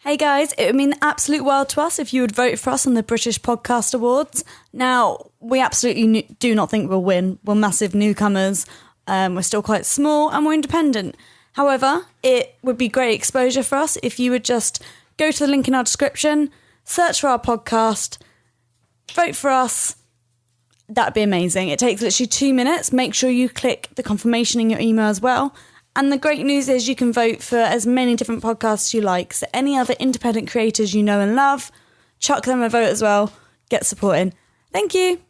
Hey guys, it would mean the absolute world to us if you would vote for us on the British Podcast Awards. Now, we absolutely do not think we'll win. We're massive newcomers. We're still quite small and we're independent. However, it would be great exposure for us if you would just go to the link in our description, search for our podcast, vote for us. That'd be amazing. It takes literally 2 minutes. Make sure you click the confirmation in your email as well. And the great news is you can vote for as many different podcasts you like. So any other independent creators you know and love, chuck them a vote as well. Get supporting. Thank you.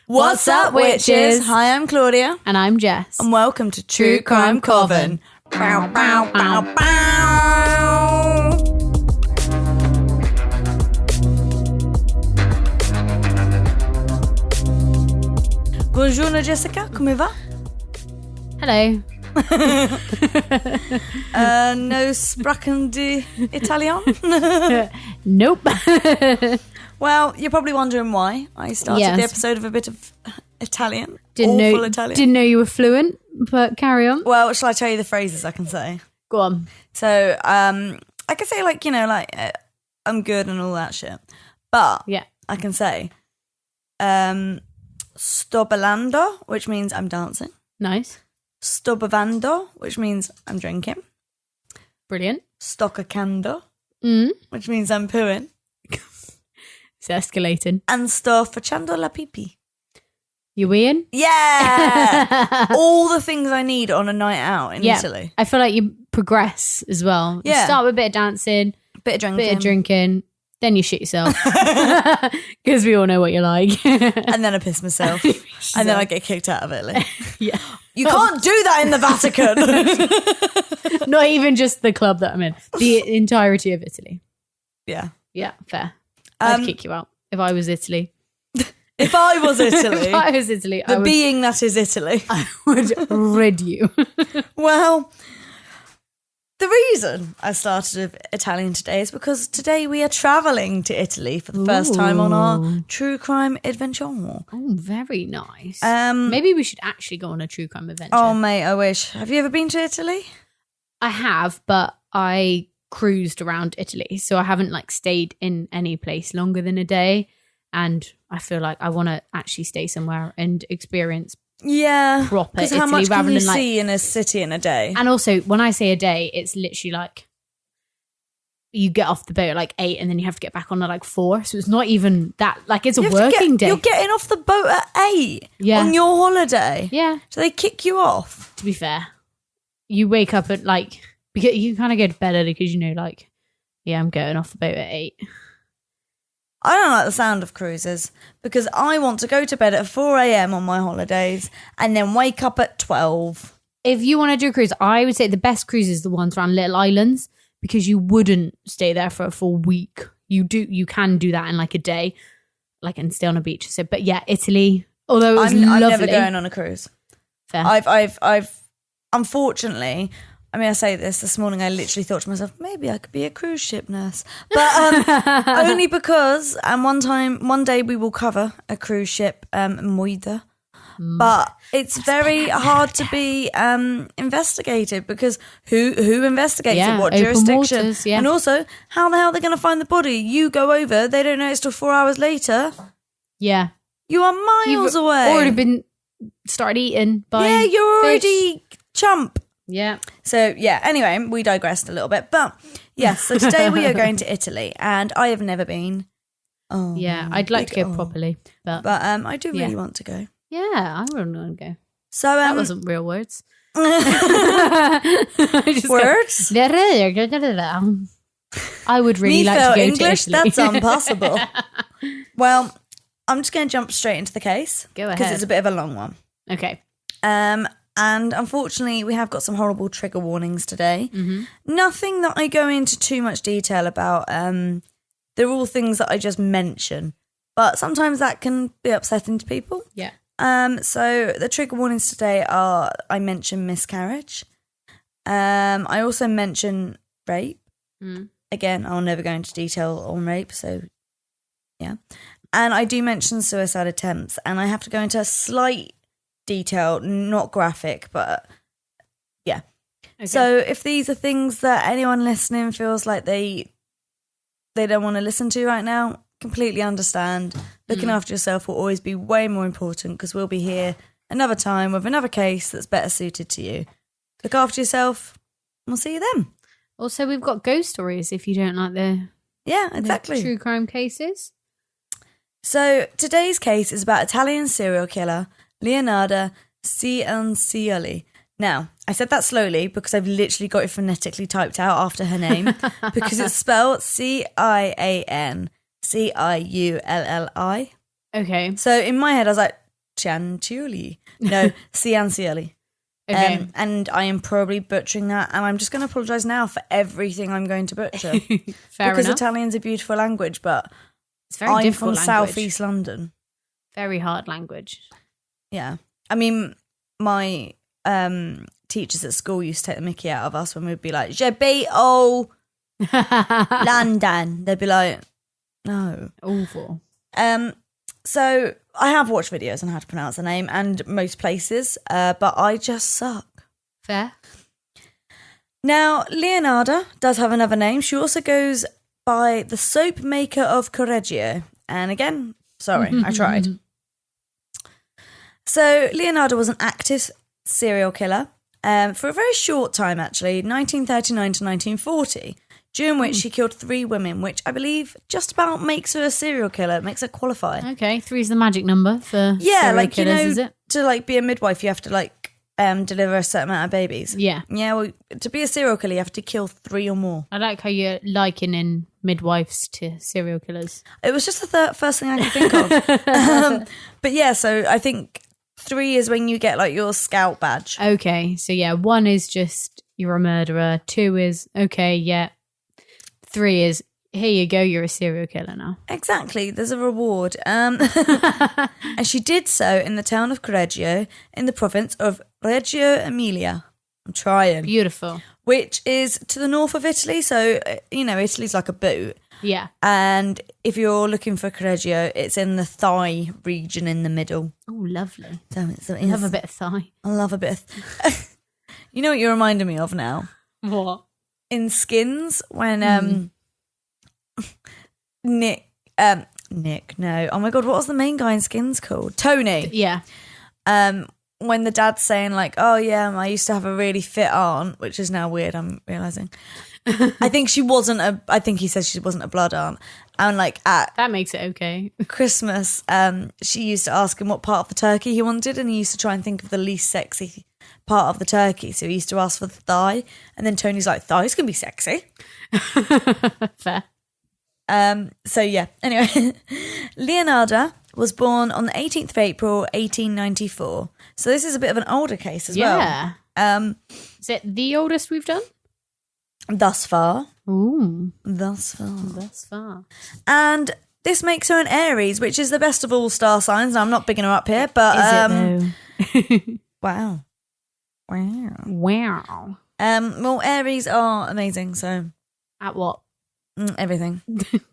What's up, witches? Hi, I'm Claudia. And I'm Jess. And welcome to True Crime Coven. Bow, bow, bow, bow. Buongiorno Jessica, come va? Hello. No sprachen di Italian? Nope. Well, you're probably wondering why I started the episode of a bit of Italian. Italian. Didn't know you were fluent, but carry on. Well, shall I tell you the phrases I can say? Go on. So, I can say I'm good and all that shit. But I can say sto ballando, which means I'm dancing. Nice. Sto bevando, which means I'm drinking. Brilliant. Sto cacando, which means I'm pooing. It's escalating. And sto facendo la pipì. You weeing? Yeah! All the things I need on a night out in Italy. I feel like you progress as well. You start with a bit of dancing, bit of drinking, then you shit yourself. Because we all know what you're like. And then I piss myself. And then I get kicked out of Italy. Yeah. You can't do that in the Vatican. Not even just the club that I'm in. The entirety of Italy. Yeah. Yeah, fair. I'd kick you out if I was Italy. If I was Italy. If I was Italy. Being that is Italy. I would rid you. Well, the reason I started with Italian today is because today we are travelling to Italy for the first time on our true crime adventure. Oh, very nice. Maybe we should actually go on a true crime adventure. Oh, mate, I wish. Have you ever been to Italy? I have, but I cruised around Italy, so I haven't stayed in any place longer than a day, and I feel like I want to actually stay somewhere and experience proper Italy. How much rather can you than see in a city in a day? And also, when I say a day, it's literally you get off the boat at 8 and then you have to get back on at 4, so it's not even that, it's a working day. You're getting off the boat at 8 on your holiday. Yeah. So they kick you off. To be fair, you wake up at because you kind of go to bed early because I'm going off the boat at 8. I don't like the sound of cruises because I want to go to bed at 4 a.m. on my holidays and then wake up at 12. If you want to do a cruise, I would say the best cruises are the ones around little islands, because you wouldn't stay there for a full week. You can do that in a day, and stay on a beach. So, but yeah, Italy. Although it was lovely. I'm never going on a cruise. Fair. I've unfortunately. I mean, I say this morning, I literally thought to myself, maybe I could be a cruise ship nurse. But only because one day we will cover a cruise ship, Moida. But it's very hard to be investigated because who investigates it? What jurisdiction? Waters, and also, how the hell are they going to find the body? You go over, they don't know it's till 4 hours later. Yeah. You are miles away. Already been started eating by you're already chump. Yeah. So, anyway, we digressed a little bit. But, yes, so today we are going to Italy, and I have never been. Oh, yeah, I'd like to go properly. But I do really want to go. Yeah, I would want to go. So, that wasn't real words. Words? I would really like to go English, to Italy. That's impossible. Well, I'm just going to jump straight into the case. Go ahead. Because it's a bit of a long one. Okay. And unfortunately, we have got some horrible trigger warnings today. Mm-hmm. Nothing that I go into too much detail about. They're all things that I just mention. But sometimes that can be upsetting to people. Yeah. So the trigger warnings today are, I mention miscarriage. I also mention rape. Again, I'll never go into detail on rape, so yeah. And I do mention suicide attempts, and I have to go into a slight detail, not graphic, but yeah. Okay. So if these are things that anyone listening feels like they don't want to listen to right now, completely understand. Looking after yourself will always be way more important because we'll be here another time with another case that's better suited to you. Look after yourself. We'll see you then. Also, we've got ghost stories if you don't like the exactly. true crime cases. So today's case is about Italian serial killer Leonarda Cianciulli. Now, I said that slowly because I've literally got it phonetically typed out after her name because it's spelled Cianciulli. Okay. So in my head, I was like, Cianciulli. No, Cianciulli. Okay. And I am probably butchering that. And I'm just going to apologise now for everything I'm going to butcher. Fair because enough. Italian's a beautiful language, but It's very I'm difficult from language. Southeast London. Very hard language. Yeah. I mean, my teachers at school used to take the mickey out of us when we'd be like, Je be all London. They'd be like, no. Awful. So I have watched videos on how to pronounce the name and most places, but I just suck. Fair. Now, Leonarda does have another name. She also goes by the Soap-Maker of Correggio. And again, sorry, I tried. So Leonarda was an active serial killer for a very short time, actually, 1939 to 1940, during which she killed 3 women, which I believe just about makes her a serial killer, makes her qualify. Okay, 3's the magic number for serial killers, is it? To be a midwife, you have to deliver a certain amount of babies. Yeah. Yeah, well, to be a serial killer, you have to kill 3 or more. I like how you're likening midwives to serial killers. It was just the first thing I could think of. But yeah, so I think 3 is when you get your scout badge. Okay, so yeah, 1 is just you're a murderer. 2 is, okay, yeah. 3 is, here you go, you're a serial killer now. Exactly, there's a reward. And she did so in the town of Correggio in the province of Reggio Emilia. I'm trying. Beautiful. Which is to the north of Italy. So, Italy's like a boot. Yeah. And if you're looking for Correggio, it's in the thigh region in the middle. Oh, lovely. So I love a bit of thigh. I love a bit of... You know what you're reminding me of now? What? In Skins, when Nick, no. Oh my God, what was the main guy in Skins called? Tony. Yeah. When the dad's saying oh yeah, I used to have a really fit aunt, which is now weird, I'm realising. I think he says she wasn't a blood aunt. And at That makes it okay. Christmas, she used to ask him what part of the turkey he wanted, and he used to try and think of the least sexy part of the turkey. So he used to ask for the thigh, and then Tony's like, thighs can be sexy. Fair. So yeah, anyway, Leonarda was born on the 18th of April, 1894. So this is a bit of an older case as well. Yeah. Is it the oldest we've done? Thus far. Ooh. Thus far. Thus far. And this makes her an Aries, which is the best of all star signs. I'm not bigging her up here, but Is it though? wow. Wow. Well, Aries are amazing, so At what? everything.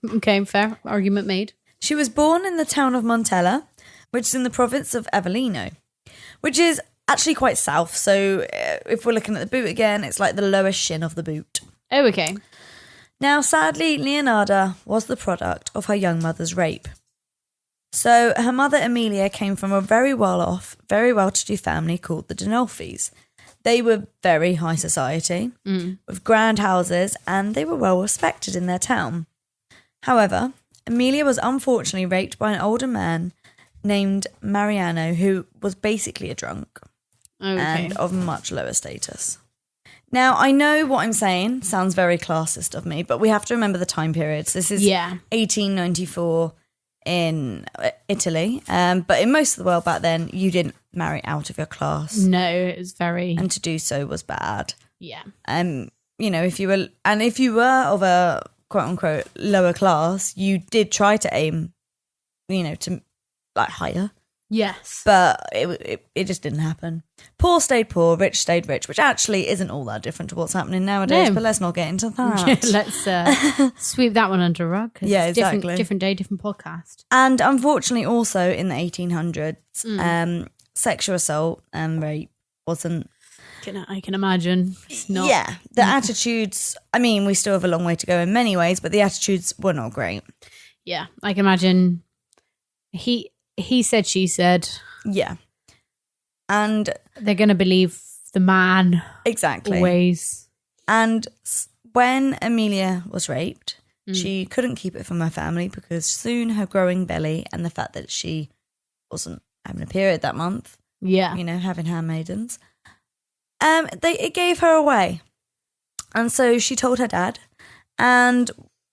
Okay, fair. Argument made. She was born in the town of Montella, which is in the province of Avellino, which is actually quite south. So if we're looking at the boot again, it's like the lowest shin of the boot. Oh, okay. Now, sadly, Leonarda was the product of her young mother's rape. So her mother, Emilia, came from a very well-off, very well-to-do family called the Dinolfis. They were very high society, with grand houses, and they were well respected in their town. However, Emilia was unfortunately raped by an older man named Mariano, who was basically a drunk and of much lower status. Now, I know what I'm saying sounds very classist of me, but we have to remember the time periods. This is 1894 in Italy, but in most of the world back then, you didn't marry out of your class. No, it was very... And to do so was bad. Yeah. If you were of a quote-unquote lower class, you did try to aim, to higher. Yes. But it just didn't happen. Poor stayed poor, rich stayed rich, which actually isn't all that different to what's happening nowadays, but let's not get into that. Let's sweep that one under the rug. Yeah, it's exactly. Different day, different podcast. And unfortunately also in the 1800s, sexual assault and rape wasn't I can imagine. It's not. Yeah, the attitudes, I mean, we still have a long way to go in many ways, but the attitudes were not great. Yeah, I can imagine. He said, she said. Yeah. And they're going to believe the man. Exactly. Always. And when Amelia was raped, she couldn't keep it from her family because soon her growing belly and the fact that she wasn't having a period that month, having handmaidens, it gave her away. And so she told her dad, and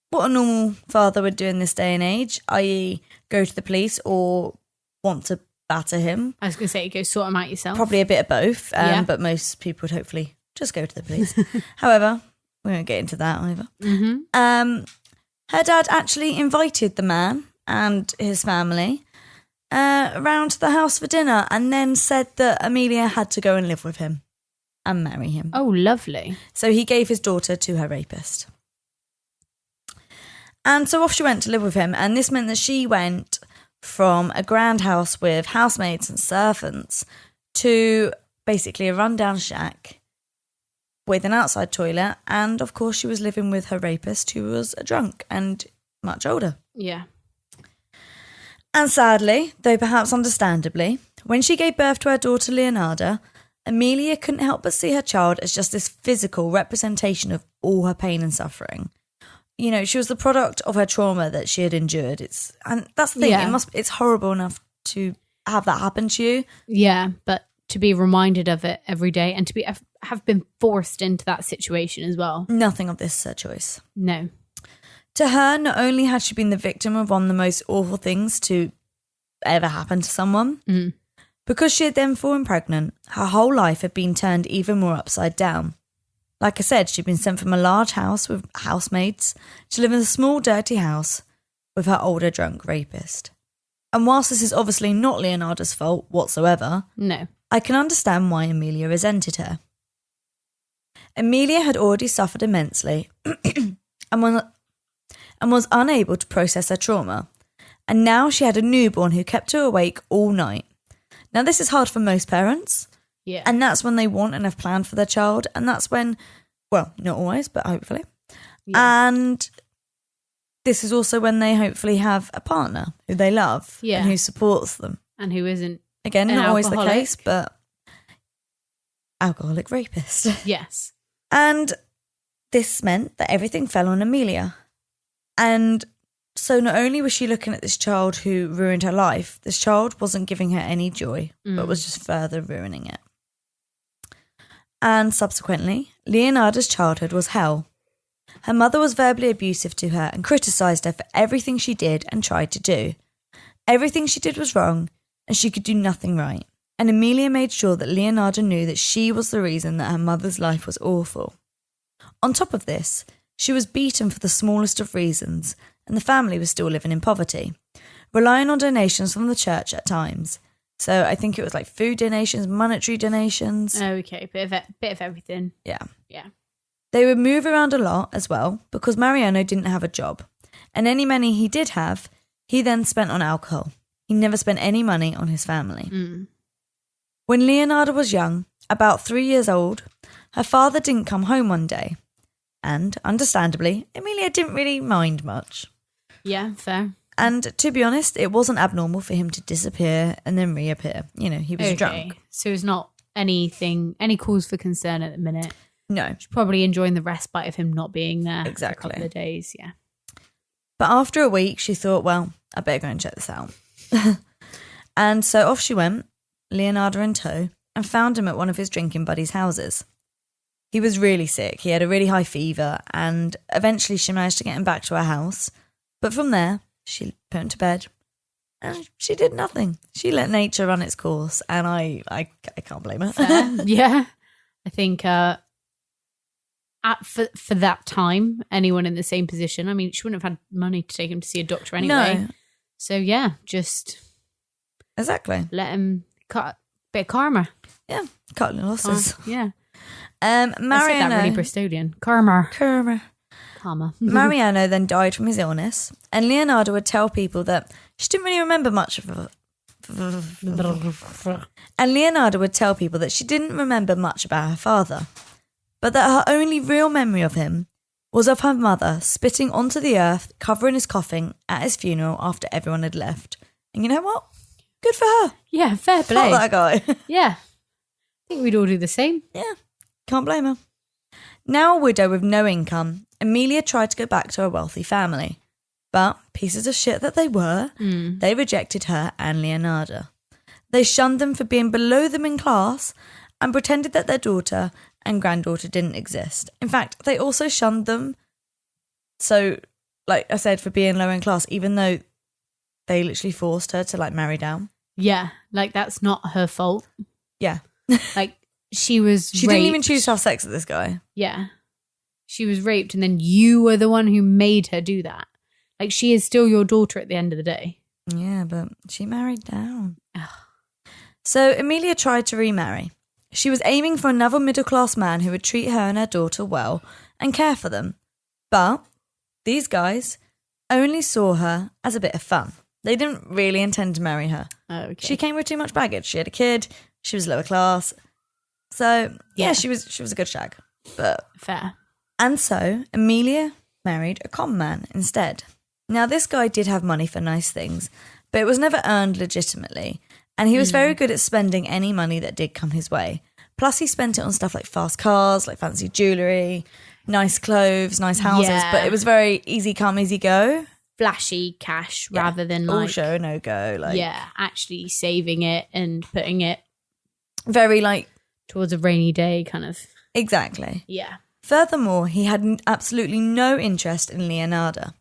what a normal father would do in this day and age, i.e. go to the police or want to batter him. I was going to say, go sort him out yourself. Probably a bit of both, but most people would hopefully just go to the police. However, we won't get into that either. Mm-hmm. Her dad actually invited the man and his family around to the house for dinner and then said that Amelia had to go and live with him and marry him. Oh, lovely. So he gave his daughter to her rapist. And so off she went to live with him, and this meant that she went from a grand house with housemaids and servants to basically a rundown shack with an outside toilet, and of course she was living with her rapist, who was a drunk and much older. Yeah. And sadly, though perhaps understandably, when she gave birth to her daughter Leonarda, Amelia couldn't help but see her child as just this physical representation of all her pain and suffering. You know, she was the product of her trauma that she had endured. And that's the thing, it's horrible enough to have that happen to you. Yeah, but to be reminded of it every day and to have been forced into that situation as well. Nothing of this is her choice. No. To her, not only had she been the victim of one of the most awful things to ever happen to someone, because she had then fallen pregnant, her whole life had been turned even more upside down. Like I said, she'd been sent from a large house with housemaids to live in a small, dirty house with her older, drunk rapist. And whilst this is obviously not Leonarda's fault whatsoever, no, I can understand why Amelia resented her. Amelia had already suffered immensely and was unable to process her trauma. And now she had a newborn who kept her awake all night. Now, this is hard for most parents. Yeah. And that's when they want and have planned for their child. And that's when, well, not always, but hopefully. Yeah. And this is also when they hopefully have a partner who they love and who supports them. And who isn't. Again, not always the alcoholic. case, but alcoholic rapist. Yes. And this meant that everything fell on Amelia. And so not only was she looking at this child who ruined her life, this child wasn't giving her any joy, but was just further ruining it. And subsequently, Leonarda's childhood was hell. Her mother was verbally abusive to her and criticised her for everything she did and tried to do. Everything she did was wrong, and she could do nothing right. And Amelia made sure that Leonarda knew that she was the reason that her mother's life was awful. On top of this, she was beaten for the smallest of reasons, and the family was still living in poverty, relying on donations from the church at times. So I think it was like food donations, monetary donations. Oh, okay, bit of everything. Yeah. Yeah. They would move around a lot as well because Mariano didn't have a job. And any money he did have, he then spent on alcohol. He never spent any money on his family. When Leonarda was young, about 3 years old, her father didn't come home one day. And, understandably, Amelia didn't really mind much. Yeah, fair. And to be honest, it wasn't abnormal for him to disappear and then reappear. You know, he was drunk. So it's not any cause for concern at the minute. No. She's probably enjoying the respite of him not being there exactly. for a couple of days, yeah. But after a week, she thought, well, I better go and check this out. And so off she went, Leonarda in tow, and found him at one of his drinking buddies' houses. He was really sick. He had a really high fever, and eventually she managed to get him back to her house. But from there, she put him to bed, and she did nothing. She let nature run its course, and I can't blame her. Yeah, I think for that time, anyone in the same position, I mean, she wouldn't have had money to take him to see a doctor anyway. No. So yeah, just exactly let him cut a bit of karma. Yeah, cut the losses. Yeah. Mariano, I said that really Bristolian. Karma. Mariano then died from his illness, and Leonarda would tell people that she didn't really remember much of And Leonarda would tell people that she didn't remember much about her father, but that her only real memory of him was of her mother spitting onto the earth, covering his coffin at his funeral after everyone had left. And you know what? Good for her. Yeah, fair play. Fuck that guy. Yeah. I think we'd all do the same. Yeah, can't blame her. Now a widow with no income, Amelia tried to go back to her wealthy family. But, pieces of shit that they were, they rejected her and Leonarda. They shunned them for being below them in class and pretended that their daughter and granddaughter didn't exist. In fact, they also shunned them, so, like I said, for being low in class, even though they literally forced her to, like, marry down. Yeah, like that's not her fault. Yeah. Like, she was She raped. didn't even choose to have sex with this guy. Yeah. She was raped and then you were the one who made her do that. Like, she is still your daughter at the end of the day. Yeah, but she married down. So Amelia tried to remarry. She was aiming for another middle-class man who would treat her and her daughter well and care for them. But these guys only saw her as a bit of fun. They didn't really intend to marry her. Oh, okay. She came with too much baggage. She had a kid. She was lower class. So, yeah, she was a good shag. But fair. And so Amelia married a con man instead. Now, this guy did have money for nice things, but it was never earned legitimately. And he was very good at spending any money that did come his way. Plus, he spent it on stuff like fast cars, like fancy jewellery, nice clothes, nice houses. Yeah. But it was very easy come, easy go. Flashy cash rather than like... all show, no go. Like, yeah, actually saving it and putting it very like... towards a rainy day kind of... Exactly. Yeah. Furthermore, he had absolutely no interest in Leonarda.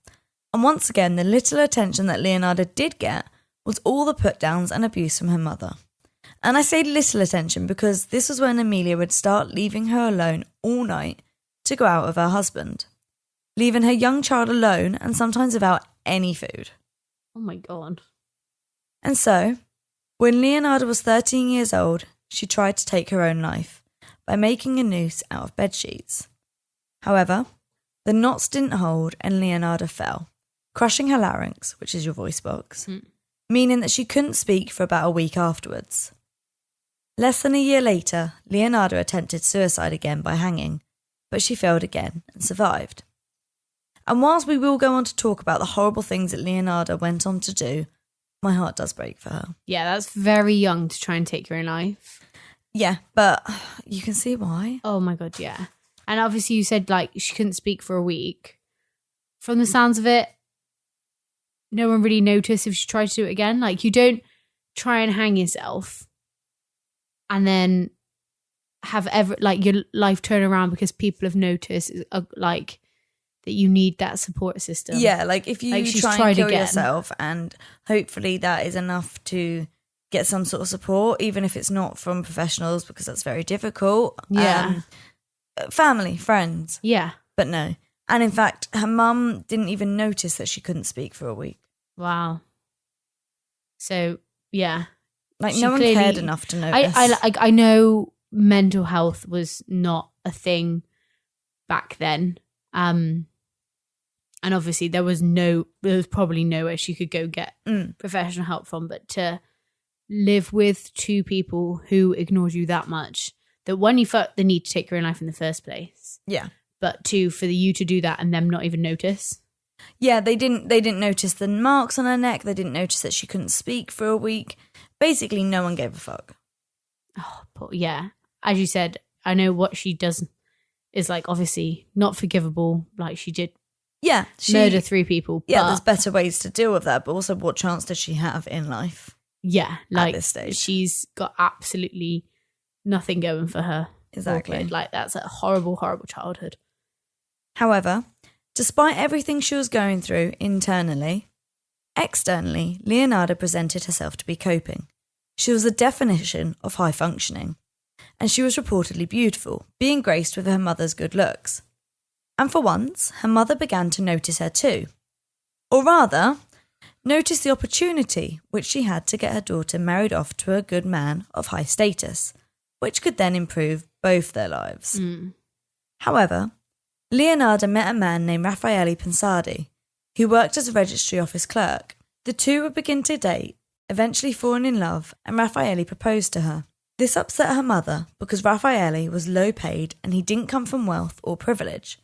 And once again, the little attention that Leonarda did get was all the put-downs and abuse from her mother. And I say little attention because this was when Amelia would start leaving her alone all night to go out with her husband, leaving her young child alone and sometimes without any food. Oh my God. And so, when Leonarda was 13 years old, she tried to take her own life by making a noose out of bedsheets. However, the knots didn't hold and Leonarda fell, crushing her larynx, which is your voice box, meaning that she couldn't speak for about a week afterwards. Less than a year later, Leonarda attempted suicide again by hanging, but she failed again and survived. And whilst we will go on to talk about the horrible things that Leonarda went on to do, my heart does break for her. Yeah, that's very young to try and take your own life. Yeah, but you can see why. Oh my God, yeah. And obviously you said like she couldn't speak for a week. From the sounds of it, no one really noticed if she tried to do it again. Like, you don't try and hang yourself and then have your life turn around because people have noticed like that you need that support system. Yeah, like if you like she's try tried and kill again. yourself, and hopefully that is enough to get some sort of support, even if it's not from professionals, because that's very difficult. Yeah. Family, friends. Yeah. But no. And in fact, her mum didn't even notice that she couldn't speak for a week. Wow. So, yeah. Like, She no one clearly- cared enough to notice. I know mental health was not a thing back then. And obviously there was probably nowhere she could go get professional help from, but to live with two people who ignored you that much, that one, you felt the need to take your own life in the first place. Yeah. But two, for you to do that and them not even notice. Yeah, they didn't notice the marks on her neck. They didn't notice that she couldn't speak for a week. Basically, no one gave a fuck. Oh, but yeah. As you said, I know what she does is like obviously not forgivable. Like, she did murder 3 people. Yeah, but there's better ways to deal with that. But also, what chance does she have in life? yeah, like at this stage? She's got absolutely nothing going for her. Exactly. Awkward. Like, that's a horrible, horrible childhood. However, despite everything she was going through internally, externally, Leonarda presented herself to be coping. She was the definition of high functioning, and she was reportedly beautiful, being graced with her mother's good looks. And for once, her mother began to notice her too. Or rather, notice the opportunity which she had to get her daughter married off to a good man of high status, which could then improve both their lives. However, Leonarda met a man named Raffaele Pensardi, who worked as a registry office clerk. The two would begin to date eventually falling in love, and Raffaele proposed to her. This upset her mother because Raffaele was low paid and he didn't come from wealth or privilege.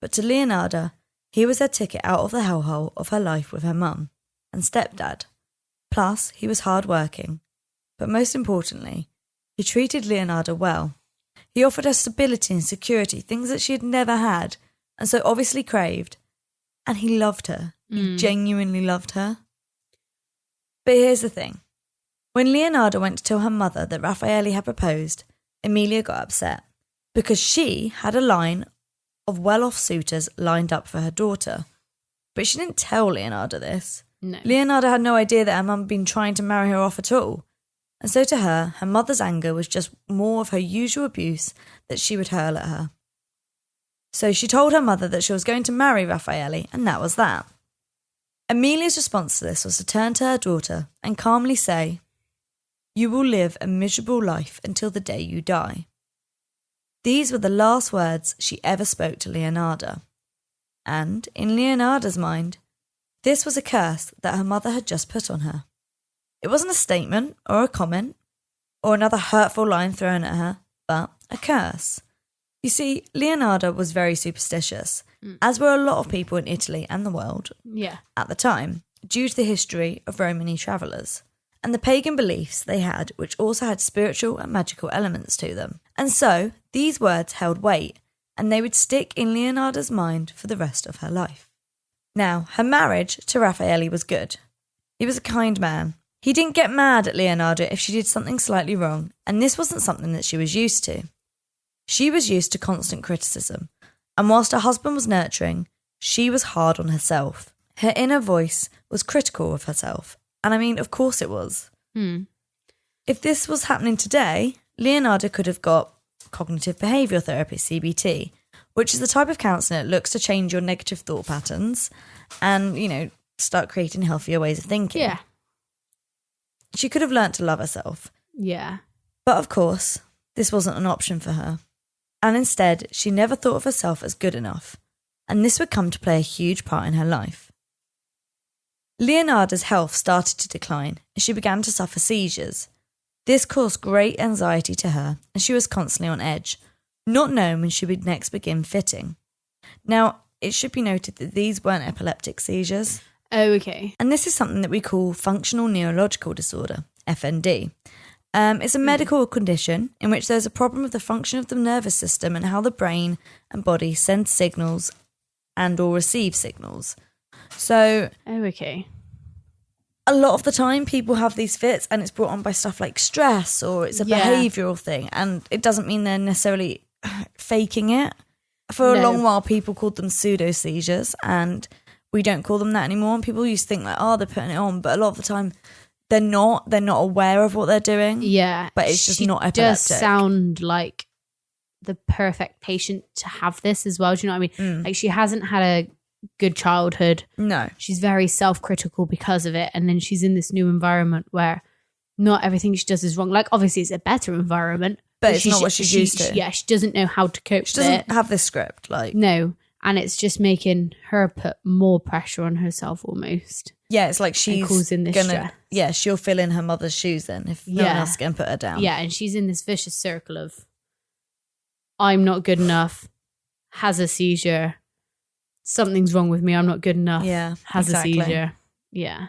But to Leonarda, he was her ticket out of the hellhole of her life with her mum and stepdad. Plus, he was hard-working. But most importantly, he treated Leonarda well. He offered her stability and security, things that she had never had, and so obviously craved. And he loved her. He genuinely loved her. But here's the thing. When Leonarda went to tell her mother that Raffaele had proposed, Emilia got upset because she had a line of well-off suitors lined up for her daughter. But she didn't tell Leonarda this. No. Leonarda had no idea that her mum had been trying to marry her off at all. And so to her mother's anger was just more of her usual abuse that she would hurl at her. So she told her mother that she was going to marry Raffaele, and that was that. Emilia's response to this was to turn to her daughter and calmly say, "You will live a miserable life until the day you die." These were the last words she ever spoke to Leonarda. And, in Leonarda's mind, this was a curse that her mother had just put on her. It wasn't a statement or a comment or another hurtful line thrown at her, but a curse. You see, Leonarda was very superstitious, as were a lot of people in Italy and the world at the time, due to the history of Romany travellers and the pagan beliefs they had, which also had spiritual and magical elements to them. And so, these words held weight, and they would stick in Leonarda's mind for the rest of her life. Now, her marriage to Raffaele was good. He was a kind man. He didn't get mad at Leonarda if she did something slightly wrong, and this wasn't something that she was used to. She was used to constant criticism, and whilst her husband was nurturing, she was hard on herself. Her inner voice was critical of herself, and I mean, of course it was. If this was happening today, Leonarda could have got cognitive behavioural therapy, CBT, which is the type of counselling that looks to change your negative thought patterns and, start creating healthier ways of thinking. Yeah. She could have learnt to love herself. Yeah. But of course, this wasn't an option for her. And instead, she never thought of herself as good enough. And this would come to play a huge part in her life. Leonarda's health started to decline and she began to suffer seizures. This caused great anxiety to her and she was constantly on edge, not knowing when she would next begin fitting. Now, it should be noted that these weren't epileptic seizures. Oh, okay. And this is something that we call functional neurological disorder, FND. It's a medical condition in which there's a problem with the function of the nervous system and how the brain and body send signals and or receive signals. So, okay. A lot of the time people have these fits and it's brought on by stuff like stress or it's a behavioural thing, and it doesn't mean they're necessarily faking it. For a long while people called them pseudo seizures, and we don't call them that anymore, and people used to think like, they're putting it on, but a lot of the time they're not aware of what they're doing. Yeah. But it's just not epileptic. Does sound like the perfect patient to have this as well. Do you know what I mean? Like, she hasn't had a good childhood. No. She's very self-critical because of it. And then she's in this new environment where not everything she does is wrong. Like, obviously it's a better environment. But it's not what she's used to. Yeah, she doesn't know how to cope with it. She doesn't have this script. No. And it's just making her put more pressure on herself almost. Yeah, it's like she's causing this stress. Yeah, she'll fill in her mother's shoes then if no one else can put her down. Yeah, and she's in this vicious circle of I'm not good enough, has a seizure, something's wrong with me, I'm not good enough, has a seizure. Yeah.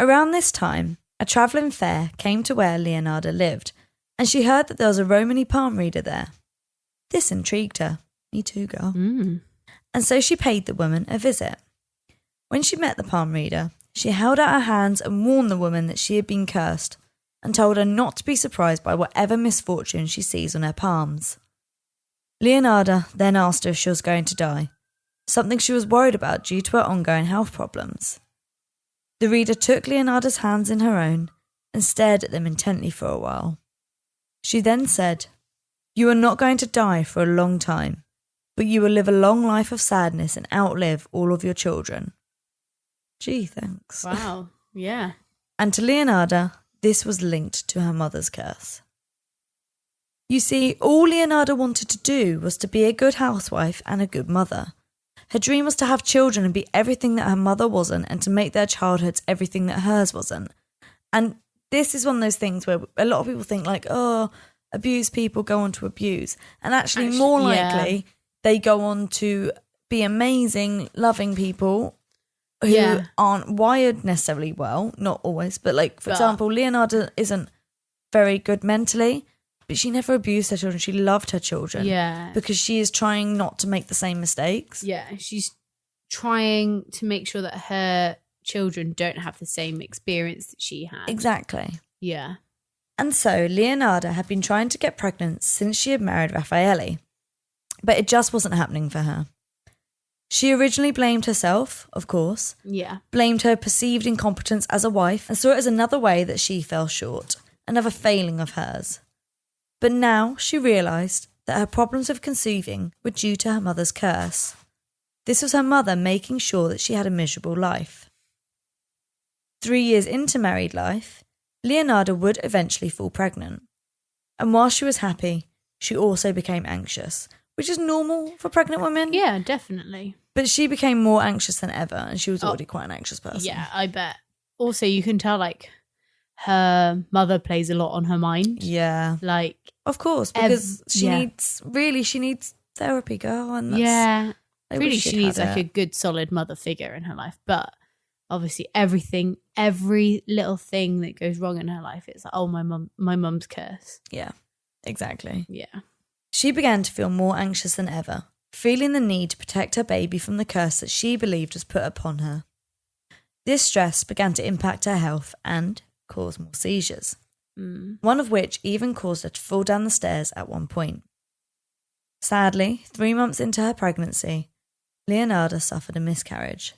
Around this time, a travelling fair came to where Leonarda lived, and she heard that there was a Romany palm reader there. This intrigued her. Me too, girl. And so she paid the woman a visit. When she met the palm reader, she held out her hands and warned the woman that she had been cursed and told her not to be surprised by whatever misfortune she sees on her palms. Leonarda then asked her if she was going to die, something she was worried about due to her ongoing health problems. The reader took Leonarda's hands in her own and stared at them intently for a while. She then said, "You are not going to die for a long time, but you will live a long life of sadness and outlive all of your children." Gee, thanks. Wow, yeah. And to Leonarda, this was linked to her mother's curse. You see, all Leonarda wanted to do was to be a good housewife and a good mother. Her dream was to have children and be everything that her mother wasn't, and to make their childhoods everything that hers wasn't. And this is one of those things where a lot of people think like, oh, abused people go on to abuse. And actually more likely they go on to be amazing, loving people who aren't wired necessarily well, not always, but like, for example, Leonarda isn't very good mentally, but she never abused her children. She loved her children. Yeah. Because she is trying not to make the same mistakes. Yeah, she's trying to make sure that her children don't have the same experience that she had. Exactly. Yeah. And so Leonarda had been trying to get pregnant since she had married Raffaele, but it just wasn't happening for her. She originally blamed herself, of course. Yeah. Blamed her perceived incompetence as a wife and saw it as another way that she fell short, another failing of hers. But now she realised that her problems with conceiving were due to her mother's curse. This was her mother making sure that she had a miserable life. 3 years into married life, Leonarda would eventually fall pregnant. And while she was happy, she also became anxious, which is normal for pregnant women. Yeah, definitely. But she became more anxious than ever, and she was already quite an anxious person. Yeah, I bet. Also, you can tell, like, her mother plays a lot on her mind. Yeah. Like, of course, because she needs therapy, girl. And that's, really she needs like a good solid mother figure in her life. But obviously every little thing that goes wrong in her life, it's like, oh, my mum's curse. Yeah, exactly. Yeah. She began to feel more anxious than ever, feeling the need to protect her baby from the curse that she believed was put upon her. This stress began to impact her health and cause more seizures, one of which even caused her to fall down the stairs at one point. Sadly, 3 months into her pregnancy, Leonarda suffered a miscarriage.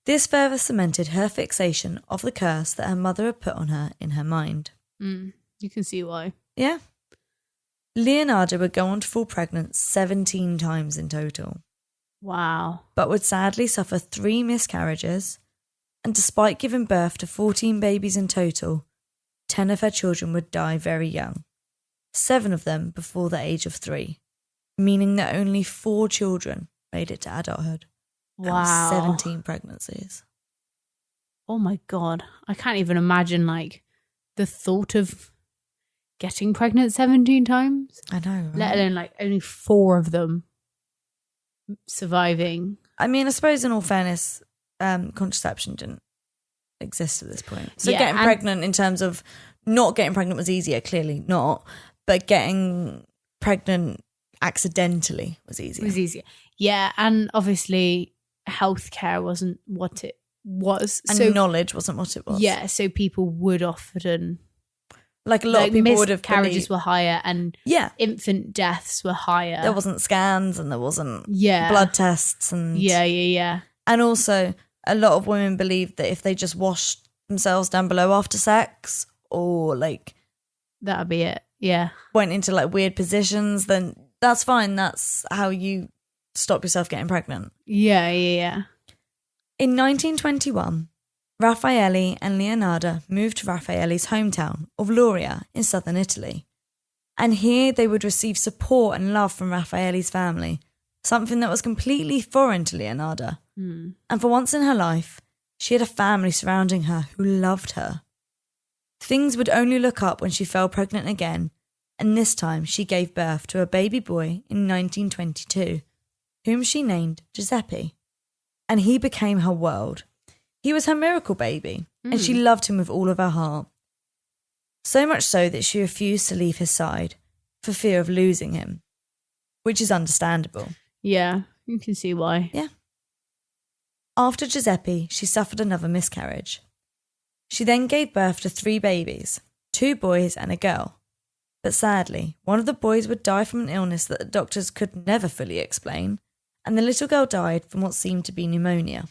This further cemented her fixation of the curse that her mother had put on her in her mind. You can see why. Yeah. Leonarda would go on to fall pregnant 17 times in total. Wow. But would sadly suffer 3 miscarriages, and despite giving birth to 14 babies in total, 10 of her children would die very young, 7 of them before the age of 3, meaning that only 4 children made it to adulthood. Wow. 17 pregnancies. Oh my God. I can't even imagine, like, the thought of getting pregnant 17 times. I know, right? Let alone, like, only 4 of them surviving. I mean, I suppose in all fairness, contraception didn't exist at this point. So getting pregnant in terms of not getting pregnant was easier, clearly not, but getting pregnant accidentally was easier. It was easier. Yeah, and obviously healthcare wasn't what it was. And knowledge wasn't what it was. Yeah, so people would often... Like a lot of people would have miscarriages were higher and infant deaths were higher. There wasn't scans and there wasn't blood tests and And also a lot of women believed that if they just washed themselves down below after sex or like that'd be it. Yeah. Went into like weird positions, then that's fine. That's how you stop yourself getting pregnant. Yeah. In 1921, Raffaele and Leonarda moved to Raffaele's hometown of Lauria in southern Italy. And here they would receive support and love from Raffaele's family, something that was completely foreign to Leonarda. And for once in her life, she had a family surrounding her who loved her. Things would only look up when she fell pregnant again, and this time she gave birth to a baby boy in 1922, whom she named Giuseppe. And he became her world. He was her miracle baby, and she loved him with all of her heart. So much so that she refused to leave his side for fear of losing him, which is understandable. Yeah, you can see why. Yeah. After Giuseppe, she suffered another miscarriage. She then gave birth to 3 babies, 2 boys and a girl. But sadly, one of the boys would die from an illness that the doctors could never fully explain, and the little girl died from what seemed to be pneumonia.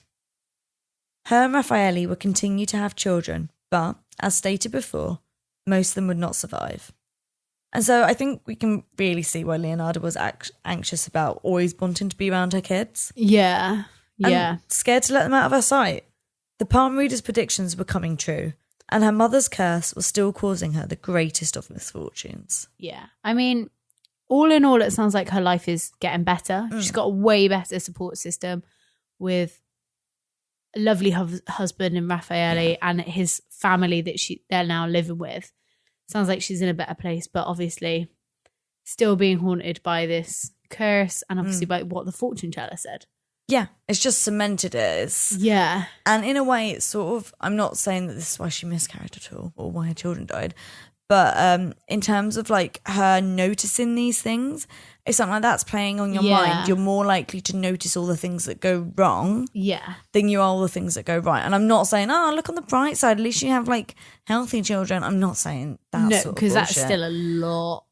Her and Raffaele would continue to have children, but, as stated before, most of them would not survive. And so I think we can really see why Leonarda was anxious about always wanting to be around her kids. Yeah. And scared to let them out of her sight. The palm reader's predictions were coming true, and her mother's curse was still causing her the greatest of misfortunes. Yeah. I mean, all in all, it sounds like her life is getting better. She's got a way better support system with lovely husband in Raffaele and his family that they're now living with. Sounds like she's in a better place, but obviously still being haunted by this curse and obviously by what the fortune teller said. Yeah, it's just cemented it. Yeah. And in a way, it's sort of, I'm not saying that this is why she miscarried at all or why her children died, but in terms of like her noticing these things, if something like that's playing on your mind, you're more likely to notice all the things that go wrong than you are all the things that go right. And I'm not saying, look on the bright side, at least you have like healthy children. I'm not saying that. No, because that's still a lot.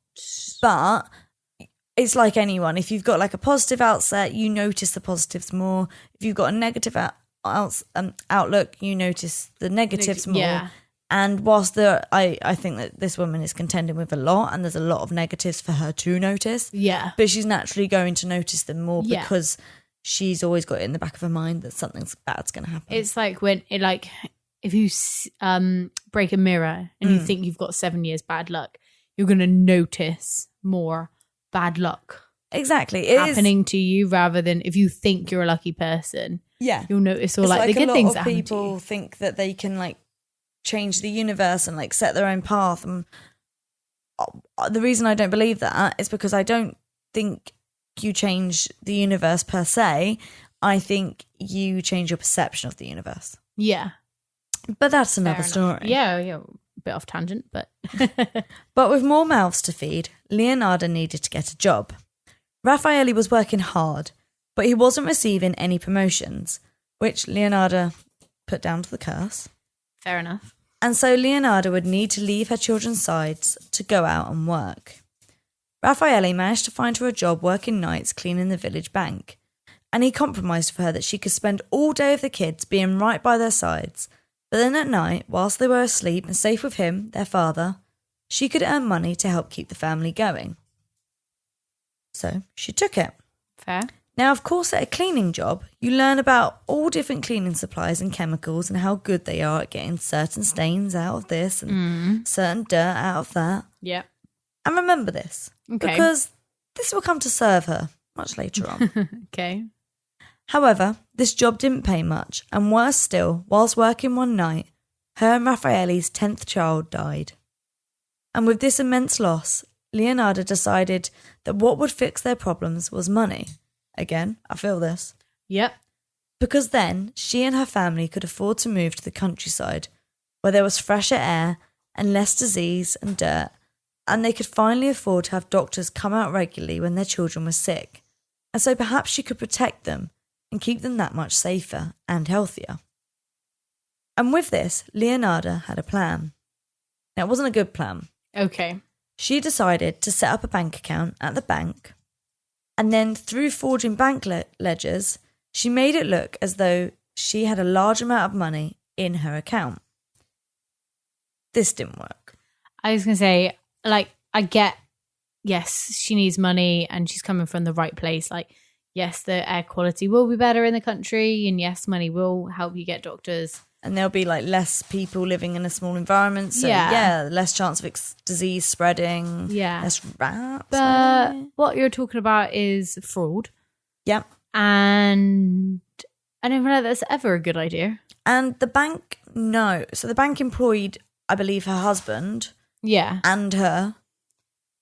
But it's like anyone. If you've got like a positive outset, you notice the positives more. If you've got a negative outlook, you notice the negatives more. Yeah. And whilst I think that this woman is contending with a lot and there's a lot of negatives for her to notice. Yeah. But she's naturally going to notice them more because she's always got it in the back of her mind that something bad's going to happen. It's like if you break a mirror and you think you've got 7 years bad luck, you're going to notice more bad luck. Exactly. Happening to you rather than if you think you're a lucky person. Yeah. You'll notice all like the good things that happen to you. A lot of people think that they can like change the universe and like set their own path, and the reason I don't believe that is because I don't think you change the universe per se. I think you change your perception of the universe. Yeah, but that's another story. Yeah, a bit off tangent, but but with more mouths to feed, Leonarda needed to get a job. Raffaele was working hard, but he wasn't receiving any promotions, which Leonarda put down to the curse. Fair enough. And so Leonarda would need to leave her children's sides to go out and work. Raffaele managed to find her a job working nights cleaning the village bank, and he compromised for her that she could spend all day with the kids being right by their sides, but then at night, whilst they were asleep and safe with him, their father, she could earn money to help keep the family going. So she took it. Fair. Now, of course, at a cleaning job, you learn about all different cleaning supplies and chemicals and how good they are at getting certain stains out of this and certain dirt out of that. Yeah. And remember this, because this will come to serve her much later on. Okay. However, this job didn't pay much, and worse still, whilst working one night, her and Raffaele's 10th child died. And with this immense loss, Leonarda decided that what would fix their problems was money. Again, I feel this. Yep. Because then she and her family could afford to move to the countryside where there was fresher air and less disease and dirt, and they could finally afford to have doctors come out regularly when their children were sick. And so perhaps she could protect them and keep them that much safer and healthier. And with this, Leonarda had a plan. Now, it wasn't a good plan. Okay. She decided to set up a bank account at the bank, and then through forging bank ledgers, she made it look as though she had a large amount of money in her account. This didn't work. I was going to say, like, I get, yes, she needs money and she's coming from the right place. Like, yes, the air quality will be better in the country, and yes, money will help you get doctors. And there'll be like less people living in a small environment. So less chance of disease spreading. Yeah. Less rats. But what you're talking about is fraud. Yeah. And I don't feel like that's ever a good idea. And the bank, no. So the bank employed, I believe, her husband. Yeah. And her.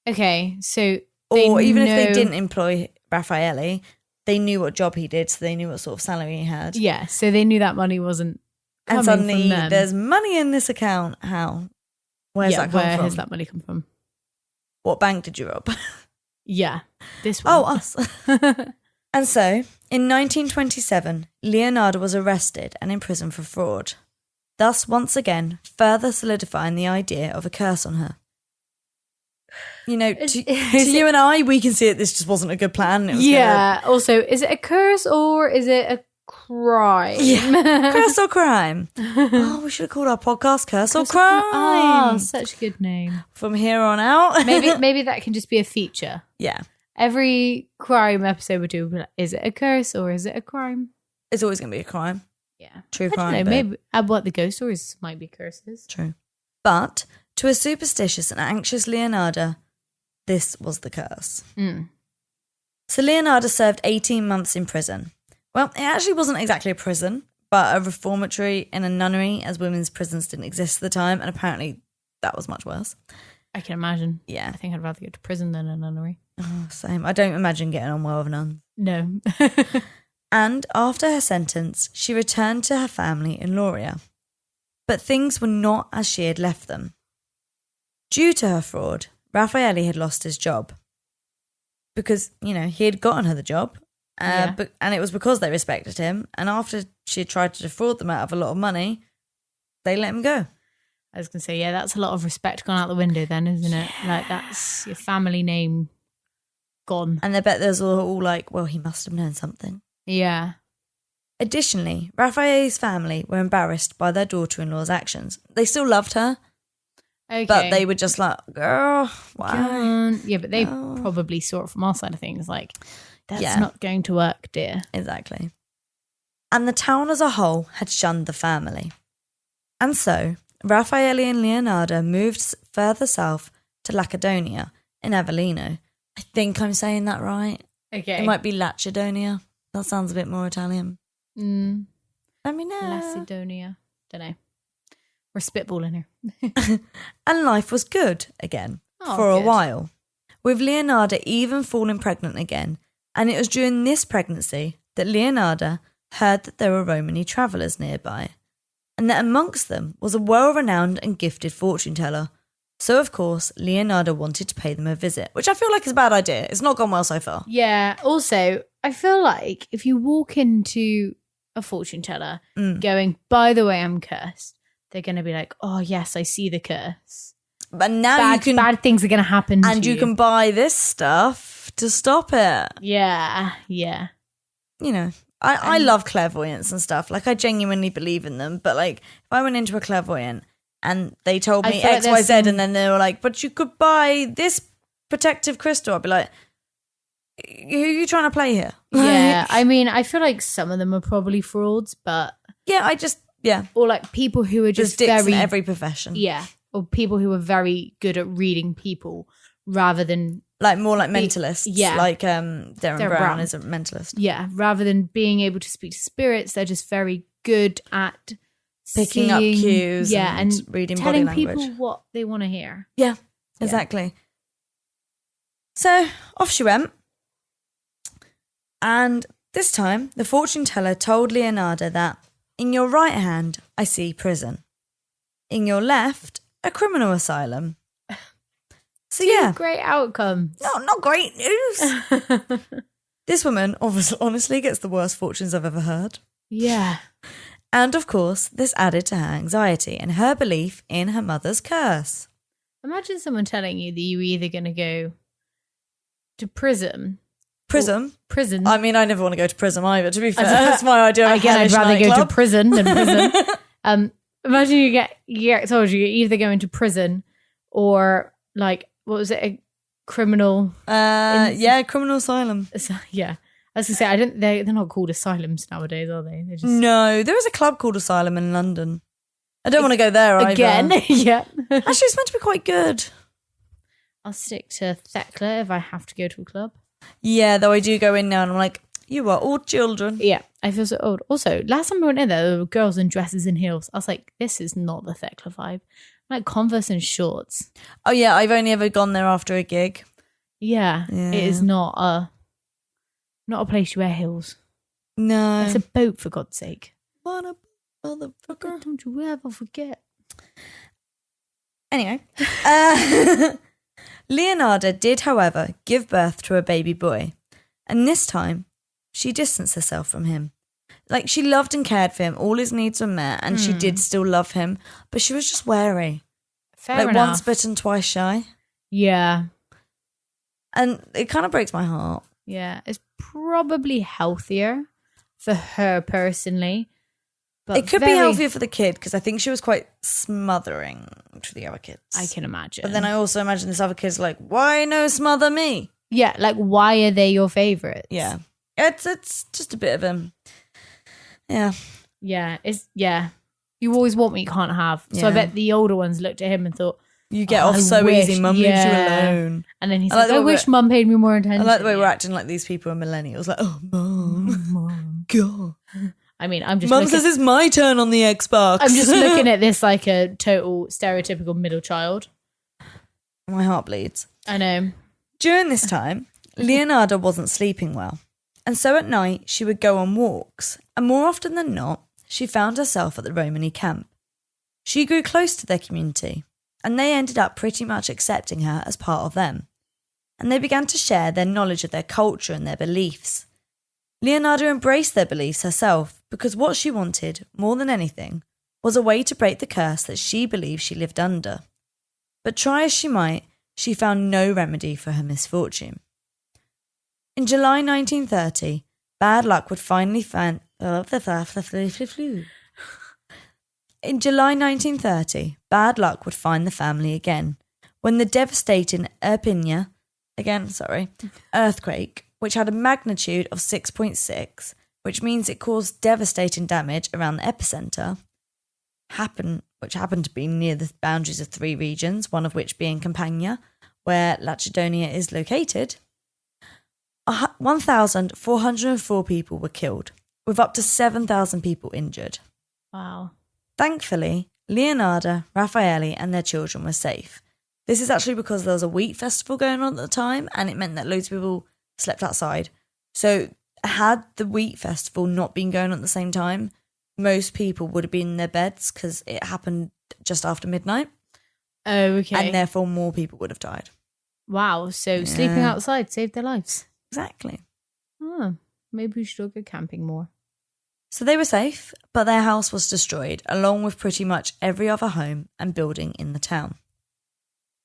Okay. So or even if they didn't employ Raffaele, they knew what job he did. So they knew what sort of salary he had. Yeah. So they knew that money wasn't. And suddenly there's money in this account. How? Where's that come from? Where has that money come from? What bank did you rob? Yeah, this one. Oh, us. And so, in 1927, Leonarda was arrested and imprisoned for fraud, thus once again further solidifying the idea of a curse on her. You know, to you and I, we can see it. This just wasn't a good plan. It was Also, is it a curse or is it a crime? Yeah. Curse or crime? Oh, we should have called our podcast Curse or Crime. Oh, such a good name. From here on out. maybe that can just be a feature. Yeah. Every crime episode we do, is it a curse or is it a crime? It's always going to be a crime. Yeah. True crime. I don't know, maybe what the ghost stories might be curses. True. But to a superstitious and anxious Leonarda, this was the curse. So Leonarda served 18 months in prison. Well, it actually wasn't exactly a prison, but a reformatory in a nunnery, as women's prisons didn't exist at the time, and apparently that was much worse. I can imagine. Yeah. I think I'd rather go to prison than a nunnery. Oh, same. I don't imagine getting on well with nuns. No. And after her sentence, she returned to her family in Lauria. But things were not as she had left them. Due to her fraud, Raffaele had lost his job. Because, he had gotten her the job. And it was because they respected him. And after she had tried to defraud them out of a lot of money, they let him go. I was going to say, yeah, that's a lot of respect gone out the window then, isn't it? Like, that's your family name gone. And I bet there's all like, well, he must have known something. Yeah. Additionally, Raffaele's family were embarrassed by their daughter-in-law's actions. They still loved her. Okay. But they were just like, girl, why? Yeah, but they probably saw it from our side of things. Like, that's not going to work, dear. Exactly. And the town as a whole had shunned the family. And so, Raffaele and Leonarda moved further south to Lacedonia in Avellino. I think I'm saying that right. Okay. It might be Lacedonia. That sounds a bit more Italian. Let me know. Lacedonia. Don't know. We're spitballing here. And life was good again for a while, with Leonarda even falling pregnant again. And it was during this pregnancy that Leonarda heard that there were Romany travellers nearby, and that amongst them was a well-renowned and gifted fortune teller. So, of course, Leonarda wanted to pay them a visit, which I feel like is a bad idea. It's not gone well so far. Yeah. Also, I feel like if you walk into a fortune teller going, by the way, I'm cursed, they're going to be like, oh, yes, I see the curse. But now bad things are going to happen and you can buy this stuff to stop it. Yeah, yeah. I love clairvoyance and stuff. Like, I genuinely believe in them. But, like, if I went into a clairvoyant and they told me X, Y, Z, and then they were like, but you could buy this protective crystal, I'd be like, who are you trying to play here? Yeah, I mean, I feel like some of them are probably frauds, but... Yeah. Or, like, people who are just dicks in every profession. Yeah. Or people who are very good at reading people rather than... Like, more like mentalists. Yeah. Like Darren Brown is a mentalist. Yeah. Rather than being able to speak to spirits, they're just very good at picking up cues and reading body language. Telling people what they want to hear. Yeah, exactly. So, off she went. And this time, the fortune teller told Leonarda that, in your right hand, I see prison. In your left, a criminal asylum. So yeah. Great outcomes. No, not great news. This woman honestly gets the worst fortunes I've ever heard. Yeah. And of course, this added to her anxiety and her belief in her mother's curse. Imagine someone telling you that you're either going to go to prison. Prison? Prison. I mean, I never want to go to prison either, to be fair. That's my idea of Again, I'd rather go to prison than prison. Imagine you get told you're either going to prison or, like, what was it, a criminal? Criminal asylum. Yeah. I was going to say, they're not called asylums nowadays, are they? They're just... No, there is a club called Asylum in London. I don't want to go there either. Again, yeah. Actually, it's meant to be quite good. I'll stick to Thekla if I have to go to a club. Yeah, though I do go in now and I'm like, you are all children. Yeah, I feel so old. Also, last time I went in there were girls in dresses and heels. I was like, this is not the Thekla vibe. Like Converse and shorts. Oh yeah, I've only ever gone there after a gig. Yeah. It is not a place you wear heels. No. It's a boat, for God's sake. What a motherfucker. Don't you ever forget. Anyway. Leonarda did, however, give birth to a baby boy. And this time, she distanced herself from him. Like, she loved and cared for him. All his needs were met. And she did still love him. But she was just wary. Fair enough. Once bitten, twice shy. Yeah. And it kind of breaks my heart. Yeah. It's probably healthier for her personally. But it could be healthier for the kid because I think she was quite smothering to the other kids. I can imagine. But then I also imagine this other kid's like, why no smother me? Yeah, like why are they your favourites? Yeah. It's just a bit of a... Yeah. Yeah. You always want what you can't have. So I bet the older ones looked at him and thought, you get off so easy, mum leaves you alone. And then he's like, I wish mum paid me more attention. I like the way we're acting like these people are millennials. Like, oh, mum. God. I mean, I'm just Mum says it's my turn on the Xbox. I'm just looking at this like a total stereotypical middle child. My heart bleeds. I know. During this time, Leonarda wasn't sleeping well. And so at night, she would go on walks. And more often than not, she found herself at the Romani camp. She grew close to their community, and they ended up pretty much accepting her as part of them. And they began to share their knowledge of their culture and their beliefs. Leonarda embraced their beliefs herself because what she wanted, more than anything, was a way to break the curse that she believed she lived under. But try as she might, she found no remedy for her misfortune. In July 1930, bad luck would finally find... In July 1930, bad luck would find the family again, when the devastating earthquake, which had a magnitude of 6.6, which means it caused devastating damage around the epicenter, which happened to be near the boundaries of 3 regions, one of which being Campania, where Lacedonia is located. 1,404 people were killed, with up to 7,000 people injured. Wow. Thankfully, Leonarda, Raffaele and their children were safe. This is actually because there was a wheat festival going on at the time, and it meant that loads of people slept outside. So had the wheat festival not been going on at the same time, most people would have been in their beds because it happened just after midnight. Oh, okay. And therefore more people would have died. Wow. So sleeping outside saved their lives. Exactly. Oh, maybe we should all go camping more. So they were safe, but their house was destroyed, along with pretty much every other home and building in the town.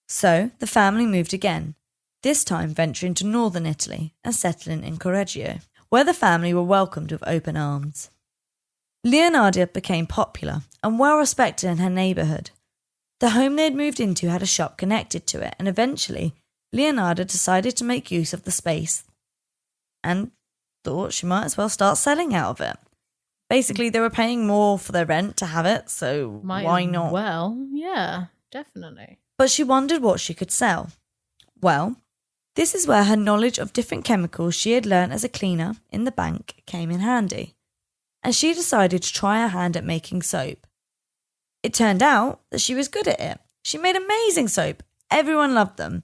So the family moved again, this time venturing to northern Italy and settling in Correggio, where the family were welcomed with open arms. Leonarda became popular and well respected in her neighbourhood. The home they had moved into had a shop connected to it, and eventually Leonarda decided to make use of the space and thought she might as well start selling out of it. Basically, they were paying more for their rent to have it, so why not? Well, yeah, definitely. But she wondered what she could sell. Well, this is where her knowledge of different chemicals she had learnt as a cleaner in the bank came in handy. And she decided to try her hand at making soap. It turned out that she was good at it. She made amazing soap. Everyone loved them.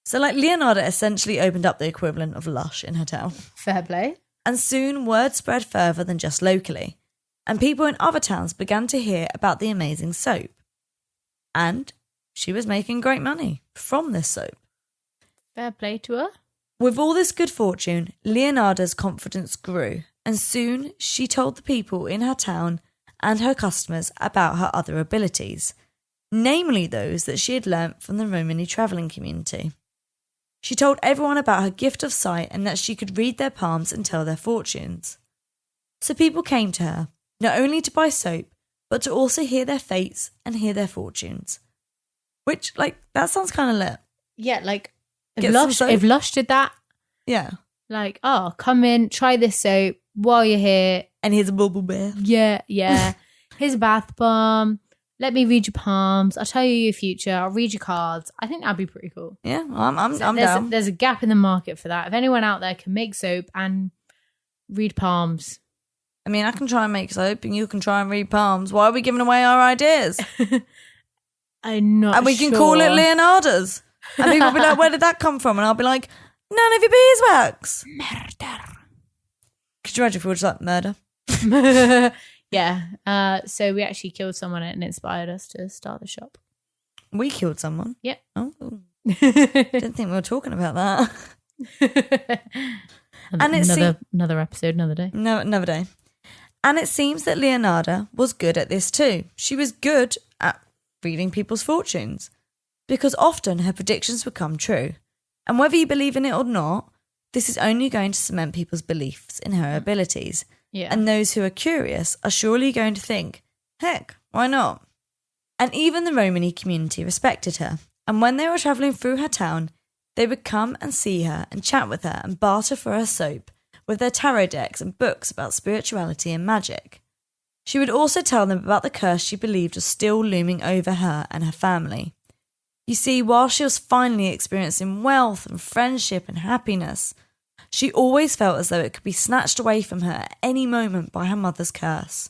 So Leonarda essentially opened up the equivalent of Lush in her town. Fair play. And soon word spread further than just locally, and people in other towns began to hear about the amazing soap. And she was making great money from this soap. Fair play to her. With all this good fortune, Leonarda's confidence grew, and soon she told the people in her town and her customers about her other abilities, namely those that she had learnt from the Romani travelling community. She told everyone about her gift of sight and that she could read their palms and tell their fortunes. So people came to her, not only to buy soap, but to also hear their fates and hear their fortunes. Which, that sounds kind of lit. Yeah, if Lush did that, yeah. Come in, try this soap while you're here. And here's a bubble bear. Yeah. Here's a bath bomb. Let me read your palms. I'll tell you your future. I'll read your cards. I think that'd be pretty cool. Yeah, I'm down. There's a gap in the market for that. If anyone out there can make soap and read palms. I mean, I can try and make soap and you can try and read palms. Why are we giving away our ideas? I'm not And we can call it Leonarda's. And people will be like, where did that come from? And I'll be like, none of your beeswax. Murder. Could you imagine if we were just like, murder? Yeah. So we actually killed someone and it inspired us to start the shop. We killed someone? Yep. Oh. Didn't think we were talking about that. Another episode, another day. No, another day. And it seems that Leonarda was good at this too. She was good at reading people's fortunes because often her predictions would come true. And whether you believe in it or not, this is only going to cement people's beliefs in her abilities. Yeah. And those who are curious are surely going to think, heck, why not? And even the Romani community respected her. And when they were travelling through her town, they would come and see her and chat with her and barter for her soap with their tarot decks and books about spirituality and magic. She would also tell them about the curse she believed was still looming over her and her family. You see, while she was finally experiencing wealth and friendship and happiness, She always felt as though it could be snatched away from her at any moment by her mother's curse.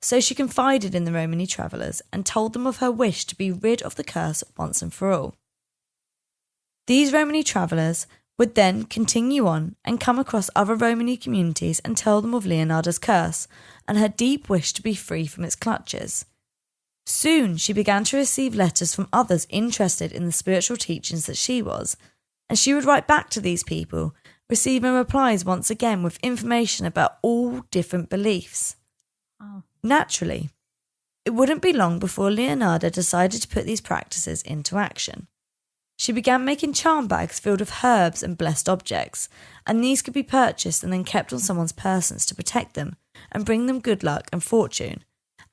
So she confided in the Romany travellers and told them of her wish to be rid of the curse once and for all. These Romany travellers would then continue on and come across other Romany communities and tell them of Leonarda's curse and her deep wish to be free from its clutches. Soon she began to receive letters from others interested in the spiritual teachings that she was, and she would write back to these people, receiving replies once again with information about all different beliefs. Oh. Naturally, it wouldn't be long before Leonarda decided to put these practices into action. She began making charm bags filled with herbs and blessed objects, and these could be purchased and then kept on someone's persons to protect them and bring them good luck and fortune.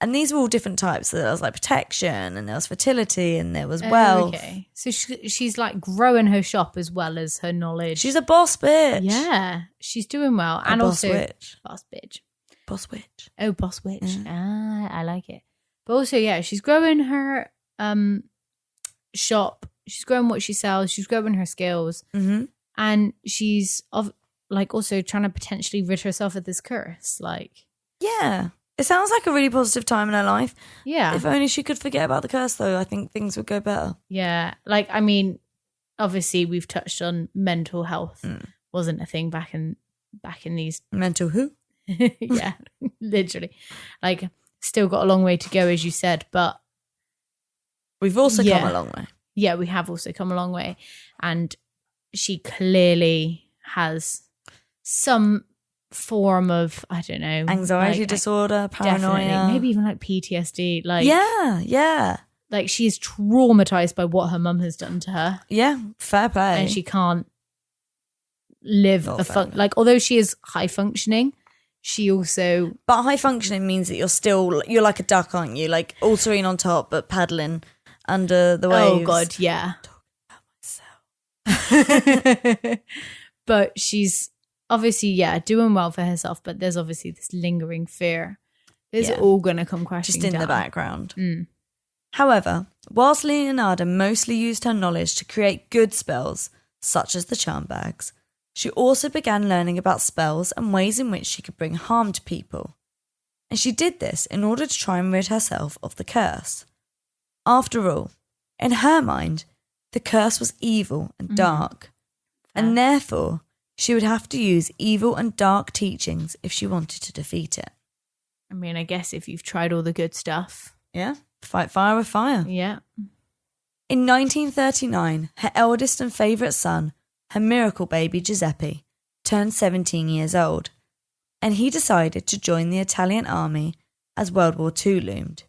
And these were all different types. So there was like protection, and there was fertility, and there was wealth. Okay. So she's like growing her shop as well as her knowledge. She's a boss bitch. Yeah, she's doing well. And boss also witch. Boss bitch. Boss witch. Oh, boss witch. Yeah. I like it. But also, yeah, she's growing her shop. She's growing what she sells. She's growing her skills. Mm-hmm. And she's also trying to potentially rid herself of this curse. Yeah. It sounds like a really positive time in her life. Yeah. If only she could forget about the curse, though, I think things would go better. Yeah. Obviously we've touched on mental health wasn't a thing back in these. Mental who? Yeah, literally. Still got a long way to go, as you said, but we've also come a long way. Yeah, we have also come a long way. And she clearly has some form of, I don't know, anxiety disorder, paranoia. Definitely. Maybe even PTSD. Yeah. She's traumatized by what her mum has done to her. Yeah, fair play. And she can't live although she is high functioning, she also... But high functioning means that you're like a duck, aren't you? Like all serene on top, but paddling under the waves. Oh, God, yeah. Talking about myself. But she's obviously, doing well for herself, but there's obviously this lingering fear. It's all going to come crashing just in down. the background. Mm. However, whilst Leonarda mostly used her knowledge to create good spells, such as the charm bags, she also began learning about spells and ways in which she could bring harm to people. And she did this in order to try and rid herself of the curse. After all, in her mind, the curse was evil and dark, and therefore she would have to use evil and dark teachings if she wanted to defeat it. I mean, I guess if you've tried all the good stuff. Yeah, fight fire with fire. Yeah. In 1939, her eldest and favourite son, her miracle baby Giuseppe, turned 17 years old, and he decided to join the Italian army as World War II loomed.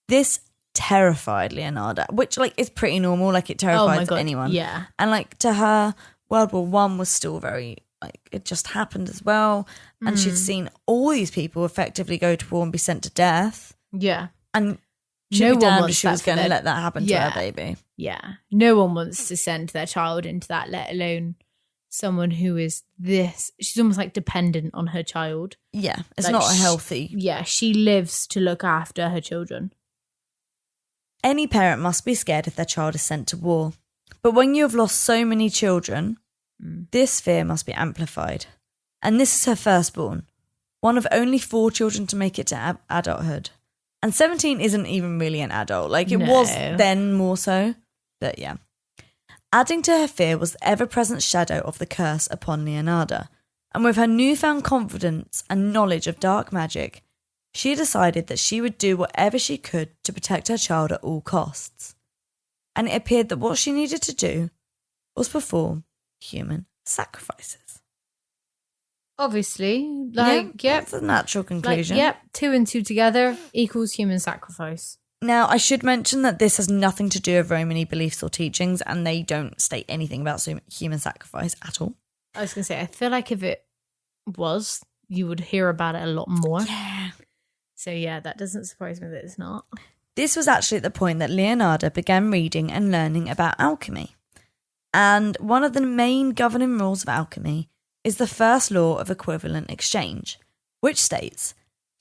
This terrified Leonarda, which is pretty normal, it terrifies anyone. Yeah. And to her, World War I was still very, it just happened as well, and she'd seen all these people effectively go to war and be sent to death. Yeah. And no one damned wants if she was going to let that happen to her baby. Yeah. No one wants to send their child into that, let alone someone who is this. She's almost dependent on her child. Yeah. It's not a healthy. Yeah. She lives to look after her children. Any parent must be scared if their child is sent to war. But when you have lost so many children, this fear must be amplified. And this is her firstborn, one of only 4 children to make it to adulthood. And 17 isn't even really an adult. It was then more so. But yeah. Adding to her fear was the ever-present shadow of the curse upon Leonarda. And with her newfound confidence and knowledge of dark magic, she decided that she would do whatever she could to protect her child at all costs. And it appeared that what she needed to do was perform human sacrifices. Obviously, that's a natural conclusion. 2 and 2 together equals human sacrifice. Now, I should mention that this has nothing to do with Romany beliefs or teachings, and they don't state anything about human sacrifice at all. I was going to say, I feel like if it was, you would hear about it a lot more. Yeah. So yeah, that doesn't surprise me that it's not. This was actually at the point that Leonarda began reading and learning about alchemy. And one of the main governing rules of alchemy is the first law of equivalent exchange, which states,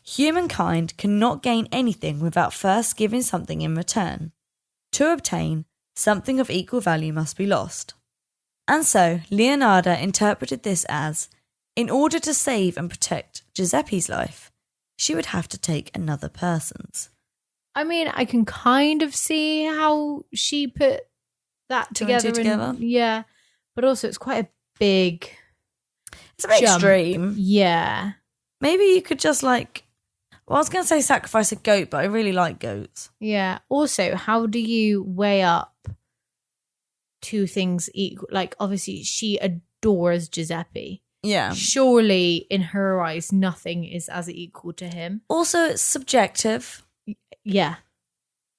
humankind cannot gain anything without first giving something in return. To obtain, something of equal value must be lost. And so Leonarda interpreted this as, in order to save and protect Giuseppe's life, she would have to take another person's. I mean, I can kind of see how she put that together. Yeah, but also it's quite a big... It's a bit jump. extreme. Yeah. Maybe you could just like... Well, I was going to say sacrifice a goat, but I really like goats. Yeah. Also, how do you weigh up two things equal? Like, obviously, she adores Giuseppe. Yeah. Surely, in her eyes, nothing is as equal to him. Also, it's subjective. Yeah.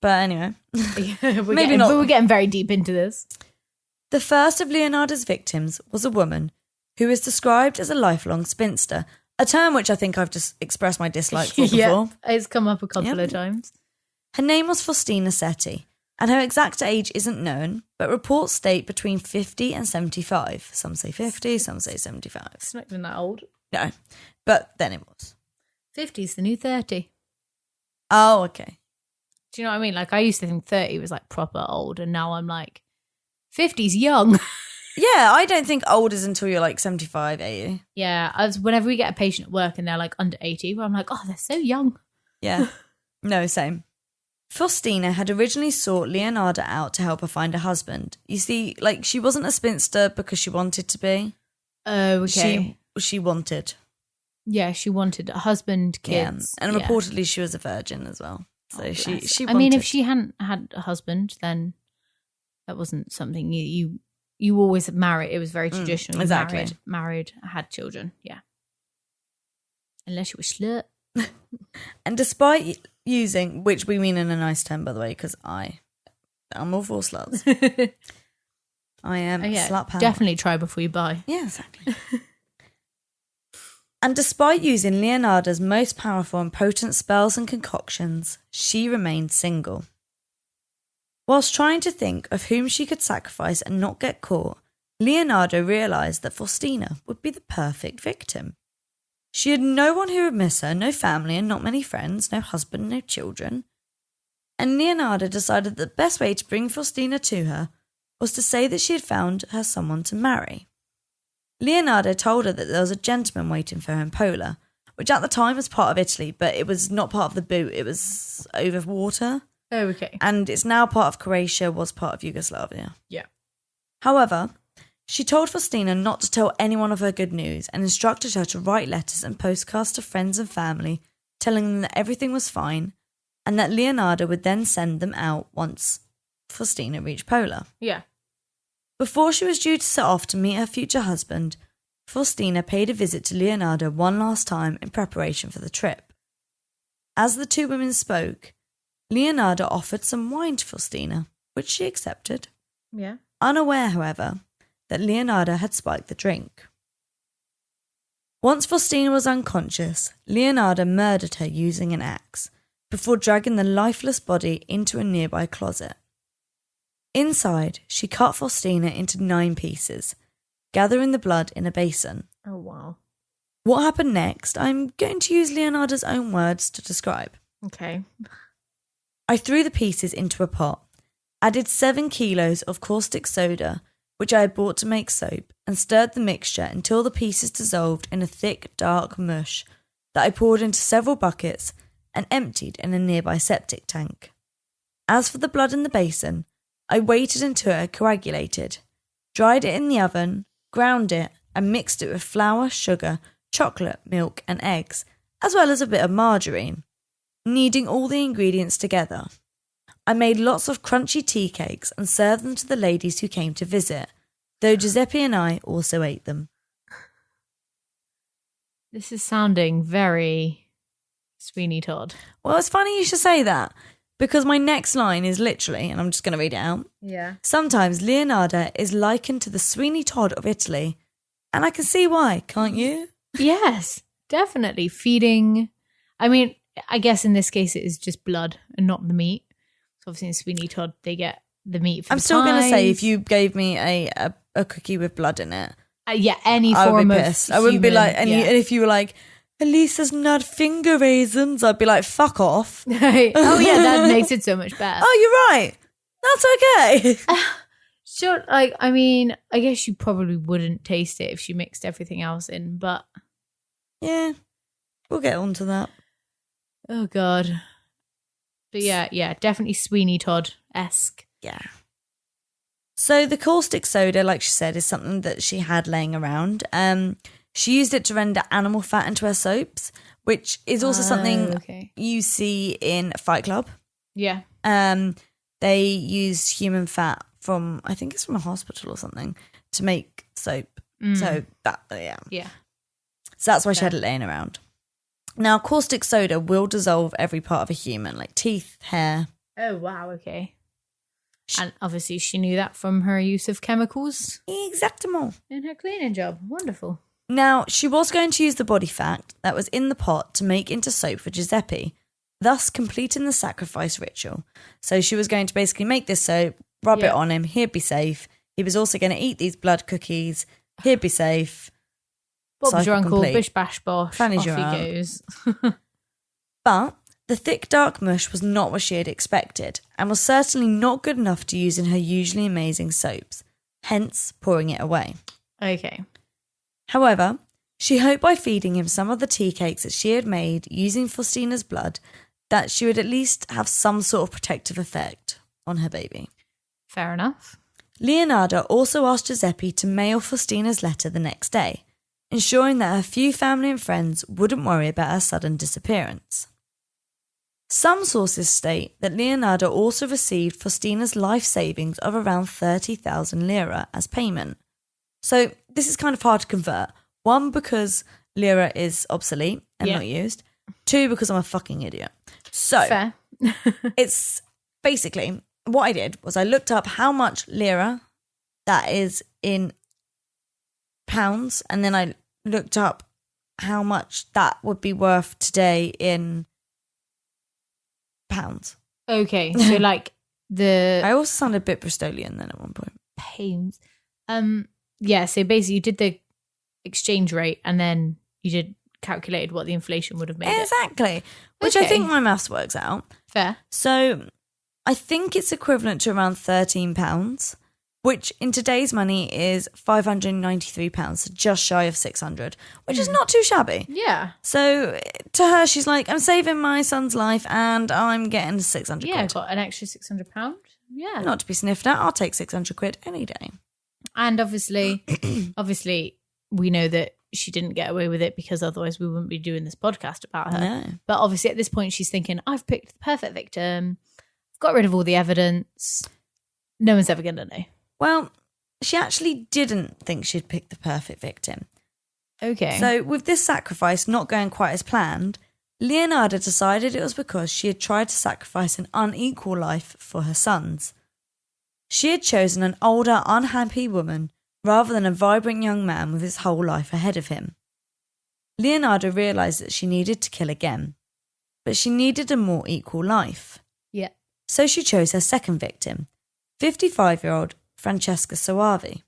But anyway. Maybe not. But we're getting very deep into this. The first of Leonarda's victims was a woman who is described as a lifelong spinster, a term which I think I've just expressed my dislike for before. Yeah, it's come up a couple of times. Her name was Faustina Setti, and her exact age isn't known, but reports state between 50 and 75. Some say 50, some say 75. It's not even that old. No, but then it was. 50's the new 30. Oh, okay. Do you know what I mean? Like, I used to think 30 was like proper old, and now I'm like, 50's young. Yeah, I don't think old is until you're like 75, 80. Yeah, whenever we get a patient at work and they're like under 80, well, I'm like, oh, they're so young. Yeah, no, same. Faustina had originally sought Leonarda out to help her find a husband. You see, like, she wasn't a spinster because she wanted to be. Oh, okay. She wanted. Yeah, she wanted a husband, kids. Yeah. And reportedly she was a virgin as well. So she wanted. I mean, if she hadn't had a husband, then that wasn't something you always married. It was very traditional. Exactly. Married, had children. Yeah. Unless you were slut. And despite using, which we mean in a nice term, by the way, because I'm all for sluts. I am slut power. Definitely try before you buy. Yeah, exactly. And despite using Leonarda's most powerful and potent spells and concoctions, she remained single. Whilst trying to think of whom she could sacrifice and not get caught, Leonarda realised that Faustina would be the perfect victim. She had no one who would miss her, no family and not many friends, no husband, no children. And Leonarda decided that the best way to bring Faustina to her was to say that she had found her someone to marry. Leonarda told her that there was a gentleman waiting for her in Pola, which at the time was part of Italy, but it was not part of the boot, it was over water. Oh, okay. And it's now part of Croatia, was part of Yugoslavia. Yeah. However, she told Faustina not to tell anyone of her good news and instructed her to write letters and postcards to friends and family, telling them that everything was fine and that Leonarda would then send them out once Faustina reached Pola. Yeah. Before she was due to set off to meet her future husband, Faustina paid a visit to Leonarda one last time in preparation for the trip. As the two women spoke, Leonarda offered some wine to Faustina, which she accepted. Yeah. Unaware, however, that Leonarda had spiked the drink. Once Faustina was unconscious, Leonarda murdered her using an axe, before dragging the lifeless body into a nearby closet. Inside, she cut Faustina into 9 pieces, gathering the blood in a basin. Oh, wow. What happened next, I'm going to use Leonarda's own words to describe. Okay. I threw the pieces into a pot, added 7 kilos of caustic soda, which I had bought to make soap, and stirred the mixture until the pieces dissolved in a thick, dark mush that I poured into several buckets and emptied in a nearby septic tank. As for the blood in the basin, I waited until it had coagulated, dried it in the oven, ground it, and mixed it with flour, sugar, chocolate, milk, and eggs, as well as a bit of margarine. Kneading all the ingredients together, I made lots of crunchy tea cakes and served them to the ladies who came to visit, though Giuseppe and I also ate them. This is sounding very Sweeney Todd. Well, it's funny you should say that, because my next line is literally, and I'm just going to read it out. Yeah. Sometimes Leonarda is likened to the Sweeney Todd of Italy, and I can see why, can't you? Yes, definitely. Feeding, I mean, I guess in this case it is just blood and not the meat. So obviously in Sweeney Todd they get the meat from I'm still going to say if you gave me a cookie with blood in it. Yeah, any I form would be of pissed. I wouldn't be like, and if you were like, at least there's not finger raisins, I'd be like, fuck off. Oh yeah, that makes it so much better. Oh, you're right. That's okay. Sure, like, I mean, I guess you probably wouldn't taste it if she mixed everything else in, but... Yeah, we'll get on to that. Oh, God. But yeah, definitely Sweeney Todd-esque. Yeah. So the caustic soda, like she said, is something that she had laying around. She used it to render animal fat into her soaps, which is also something you see in Fight Club. Yeah. They use human fat from, I think it's from a hospital or something, to make soap. So that, Yeah. So that's why she had it laying around. Now, caustic soda will dissolve every part of a human, like teeth, hair. Oh, wow, okay. And obviously she knew that from her use of chemicals. Exactement. In her cleaning job. Wonderful. Now, she was going to use the body fat that was in the pot to make into soap for Giuseppe, thus completing the sacrifice ritual. So she was going to basically make this soap, rub it on him, he'd be safe. He was also going to eat these blood cookies, he'd be safe. Bob's your uncle, bish bash bosh, Fanny's off he your goes. But the thick dark mush was not what she had expected and was certainly not good enough to use in her usually amazing soaps, hence pouring it away. Okay. However, she hoped by feeding him some of the tea cakes that she had made using Faustina's blood that she would at least have some sort of protective effect on her baby. Fair enough. Leonarda also asked Giuseppe to mail Faustina's letter the next day, ensuring that her few family and friends wouldn't worry about her sudden disappearance. Some sources state that Leonarda also received Faustina's life savings of around 30,000 lira as payment. So this is kind of hard to convert. One, because lira is obsolete and not used. Two, because I'm a fucking idiot. So fair. It's basically what I did was I looked up how much lira that is in pounds, and then I looked up how much that would be worth today in pounds. Okay, so like I also sounded a bit Bristolian then at one point. Pains. Yeah, so basically you did the exchange rate and then you calculated what the inflation would have made exactly. Which I think my maths works out. Fair. So I think it's equivalent to around £13, which in today's money is £593, so just shy of 600, which is not too shabby. Yeah. So to her, she's like, I'm saving my son's life and I'm getting 600 quid. Yeah, got an extra £600. Yeah. Not to be sniffed at. I'll take 600 quid any day. And obviously, we know that she didn't get away with it because otherwise we wouldn't be doing this podcast about her. No. But obviously at this point she's thinking, I've picked the perfect victim. I've got rid of all the evidence. No one's ever going to know. Well, she actually didn't think she'd picked the perfect victim. Okay. So with this sacrifice not going quite as planned, Leonarda decided it was because she had tried to sacrifice an unequal life for her sons. She had chosen an older, unhappy woman rather than a vibrant young man with his whole life ahead of him. Leonarda realised that she needed to kill again, but she needed a more equal life. Yeah. So she chose her second victim, 55-year-old Francesca Soavi,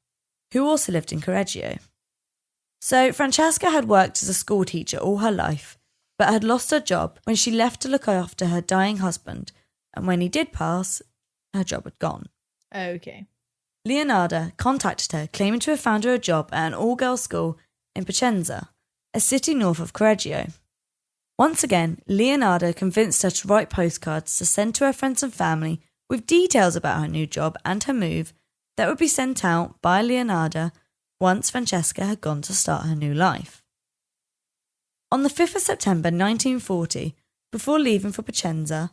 who also lived in Correggio. So Francesca had worked as a school teacher all her life, but had lost her job when she left to look after her dying husband, and when he did pass, her job had gone. Okay. Leonarda contacted her, claiming to have found her a job at an all-girls school in Piacenza, a city north of Correggio. Once again, Leonarda convinced her to write postcards to send to her friends and family with details about her new job and her move that would be sent out by Leonarda once Francesca had gone to start her new life. On the 5th of September 1940, before leaving for Piacenza,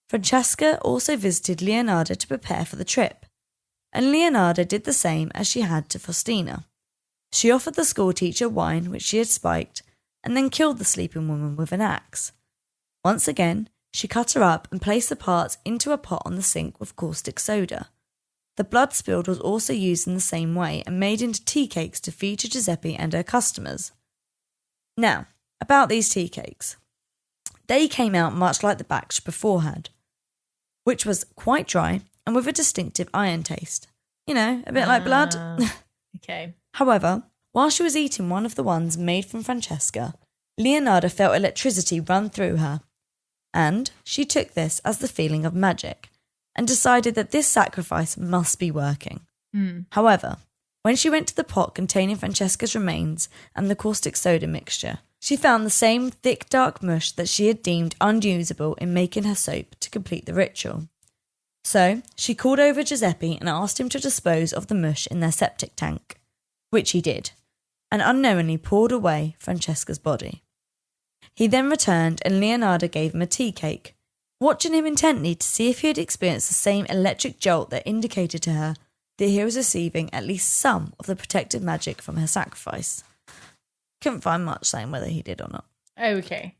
Francesca also visited Leonarda to prepare for the trip, and Leonarda did the same as she had to Faustina. She offered the schoolteacher wine which she had spiked, and then killed the sleeping woman with an axe. Once again, she cut her up and placed the parts into a pot on the sink with caustic soda. The blood spilled was also used in the same way and made into tea cakes to feed to Giuseppe and her customers. Now, about these tea cakes. They came out much like the batch beforehand, which was quite dry and with a distinctive iron taste. You know, a bit like blood. Okay. However, while she was eating one of the ones made from Francesca, Leonarda felt electricity run through her, and she took this as the feeling of magic and decided that this sacrifice must be working. However, when she went to the pot containing Francesca's remains and the caustic soda mixture, she found the same thick dark mush that she had deemed unusable in making her soap to complete the ritual. So she called over Giuseppe and asked him to dispose of the mush in their septic tank, which he did, and unknowingly poured away Francesca's body. He then returned and Leonarda gave him a tea cake, watching him intently to see if he had experienced the same electric jolt that indicated to her that he was receiving at least some of the protective magic from her sacrifice. Couldn't find much saying whether he did or not. Okay.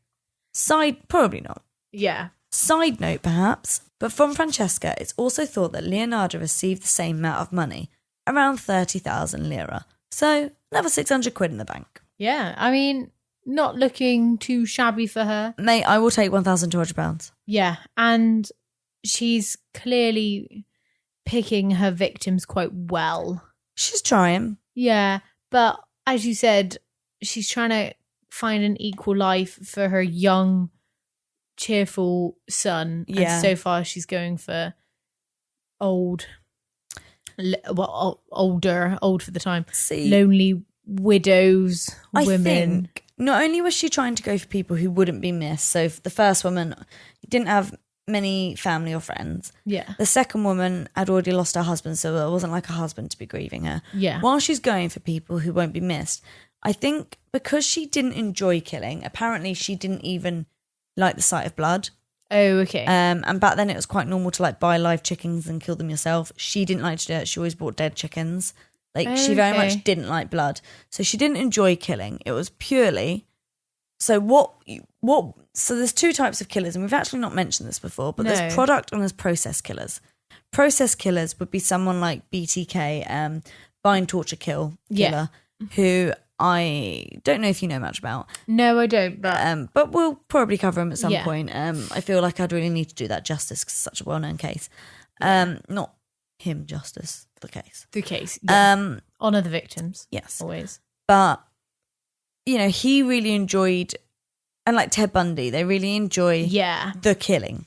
Probably not. Yeah. Side note, perhaps, but from Francesca, it's also thought that Leonarda received the same amount of money, around 30,000 lira. So, another 600 quid in the bank. Yeah, I mean, not looking too shabby for her. Mate, I will take £1,200. Yeah, and she's clearly picking her victims quite well. She's trying. Yeah, but as you said, she's trying to find an equal life for her young, cheerful son. Yeah. And so far she's going for old for the time. See, lonely widows, I women. think not only was she trying to go for people who wouldn't be missed, so the first woman didn't have many family or friends. Yeah. The second woman had already lost her husband, so it wasn't like a husband to be grieving her. Yeah. While she's going for people who won't be missed, I think because she didn't enjoy killing, apparently she didn't even like the sight of blood. Oh, okay. And back then it was quite normal to like buy live chickens and kill them yourself. She didn't like to do it. She always bought dead chickens. Like she very much didn't like blood. So she didn't enjoy killing. It was purely... So so there's two types of killers, and we've actually not mentioned this before, but there's product and there's process killers. Process killers would be someone like BTK, bind, torture, killer, who I don't know if you know much about. No, I don't, but we'll probably cover him at some point. I feel like I'd really need to do that justice because it's such a well-known case. Not him justice, the case. The case, yeah. Honour the victims. Yes. Always. But, you know, he really enjoyed, and like Ted Bundy, they really enjoy the killing.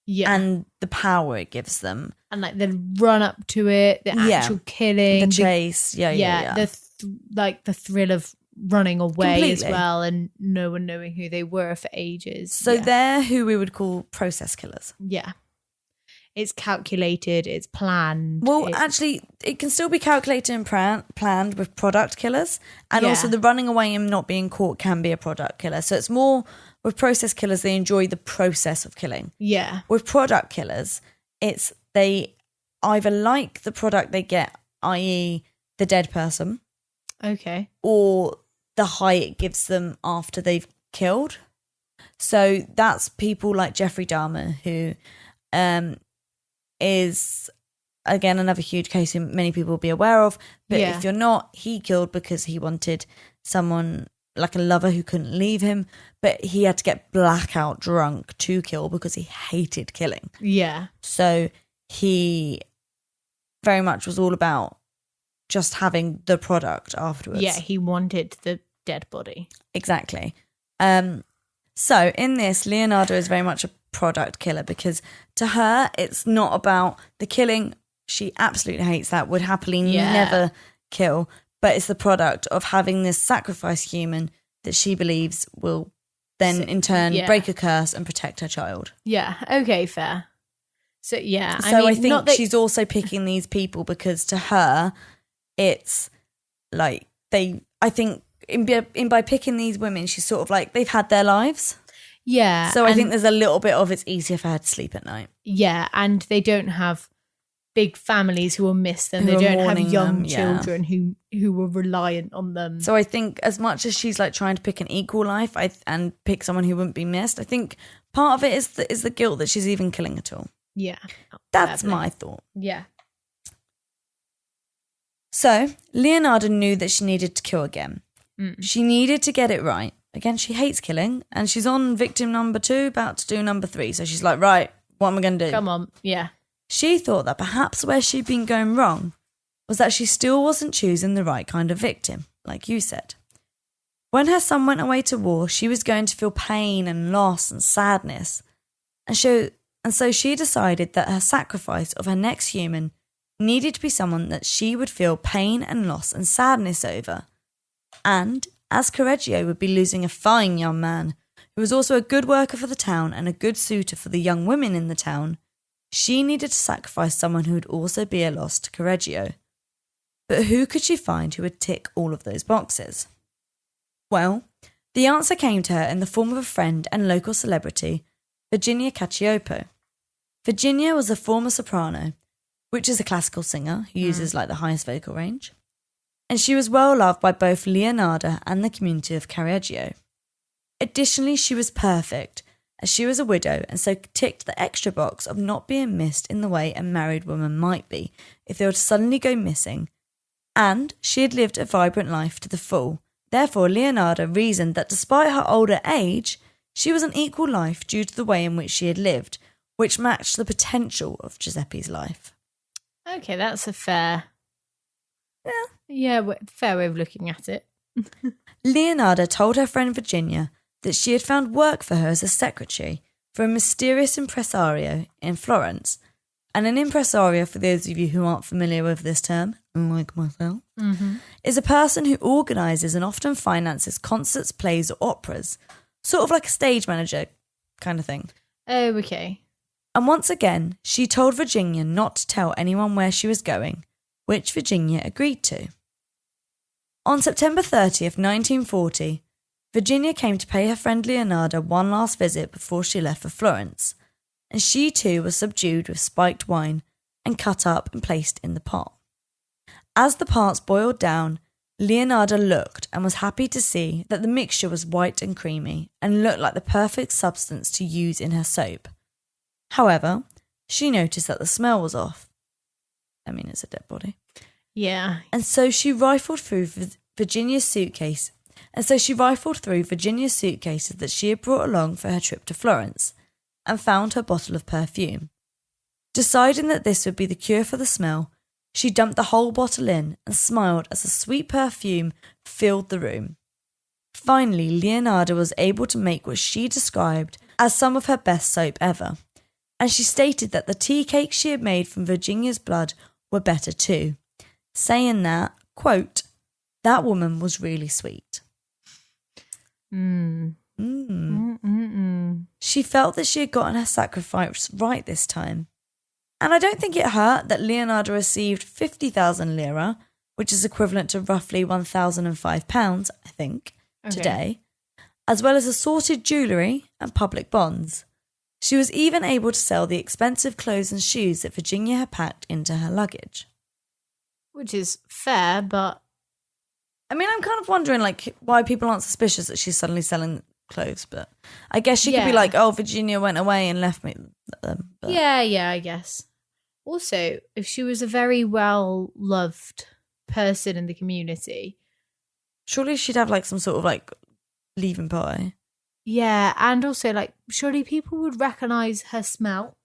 Yeah. And the power it gives them. And like the run up to it, the actual killing. The chase, yeah. The thrill of running away as well, and no one knowing who they were for ages. So they're who we would call process killers. Yeah. It's calculated, it's planned. Well, actually, it can still be calculated and planned with product killers. And also the running away and not being caught can be a product killer. So it's more with process killers, they enjoy the process of killing. Yeah. With product killers, it's they either like the product they get, i.e. the dead person. Okay. Or the high it gives them after they've killed. So that's people like Jeffrey Dahmer, who... is again another huge case who many people will be aware of, but if you're not, he killed because he wanted someone like a lover who couldn't leave him, but he had to get blackout drunk to kill because he hated killing. So he very much was all about just having the product afterwards. He wanted the dead body. Exactly. So in this, Leonarda is very much a product killer because to her it's not about the killing. She absolutely hates that, would happily never kill, but it's the product of having this sacrificed human that she believes will then in turn break a curse and protect her child. Okay, fair. So I think she's also picking these people because to her it's like I think by picking these women, she's sort of like they've had their lives. So I think there's a little bit of it's easier for her to sleep at night. And they don't have big families who will miss them. They don't have young children who were reliant on them. So I think as much as she's like trying to pick an equal life and pick someone who wouldn't be missed, I think part of it is the guilt that she's even killing at all. That's my thought. So Leonarda knew that she needed to kill again. She needed to get it right. Again, she hates killing, and she's on victim number 2, about to do number 3. So she's like, right, what am I going to do? Come on, She thought that perhaps where she'd been going wrong was that she still wasn't choosing the right kind of victim, like you said. When her son went away to war, she was going to feel pain and loss and sadness. And so she decided that her sacrifice of her next human needed to be someone that she would feel pain and loss and sadness over. And as Correggio would be losing a fine young man, who was also a good worker for the town and a good suitor for the young women in the town, she needed to sacrifice someone who would also be a loss to Correggio. But who could she find who would tick all of those boxes? Well, the answer came to her in the form of a friend and local celebrity, Virginia Cacioppo. Virginia was a former soprano, which is a classical singer who uses like the highest vocal range, and she was well loved by both Leonarda and the community of Correggio. Additionally, she was perfect, as she was a widow and so ticked the extra box of not being missed in the way a married woman might be if they were to suddenly go missing, and she had lived a vibrant life to the full. Therefore, Leonarda reasoned that despite her older age, she was an equal life due to the way in which she had lived, which matched the potential of Giuseppe's life. Okay, that's a fair way of looking at it. Leonarda told her friend Virginia that she had found work for her as a secretary for a mysterious impresario in Florence. And an impresario, for those of you who aren't familiar with this term, like myself, is a person who organises and often finances concerts, plays or operas, sort of like a stage manager kind of thing. Oh, okay. And once again, she told Virginia not to tell anyone where she was going, which Virginia agreed to. On September 30th, 1940, Virginia came to pay her friend Leonarda one last visit before she left for Florence, and she too was subdued with spiked wine and cut up and placed in the pot. As the parts boiled down, Leonarda looked and was happy to see that the mixture was white and creamy and looked like the perfect substance to use in her soap. However, she noticed that the smell was off. I mean, it's a dead body. Yeah. And so she rifled through Virginia's suitcases that she had brought along for her trip to Florence and found her bottle of perfume. Deciding that this would be the cure for the smell, she dumped the whole bottle in and smiled as the sweet perfume filled the room. Finally, Leonarda was able to make what she described as some of her best soap ever, and she stated that the tea cakes she had made from Virginia's blood were better too, saying that, quote, "That woman was really sweet." She felt that she had gotten her sacrifice right this time. And I don't think it hurt that Leonarda received 50,000 lira, which is equivalent to roughly £1,005, I think, today, as well as assorted jewellery and public bonds. She was even able to sell the expensive clothes and shoes that Virginia had packed into her luggage. Which is fair, but... I mean, I'm kind of wondering, like, why people aren't suspicious that she's suddenly selling clothes, but I guess she could be like, oh, Virginia went away and left me them. Yeah, I guess. Also, if she was a very well-loved person in the community... Surely she'd have, like, some sort of, like, leaving pie. Yeah, and also, like, surely people would recognise her smell.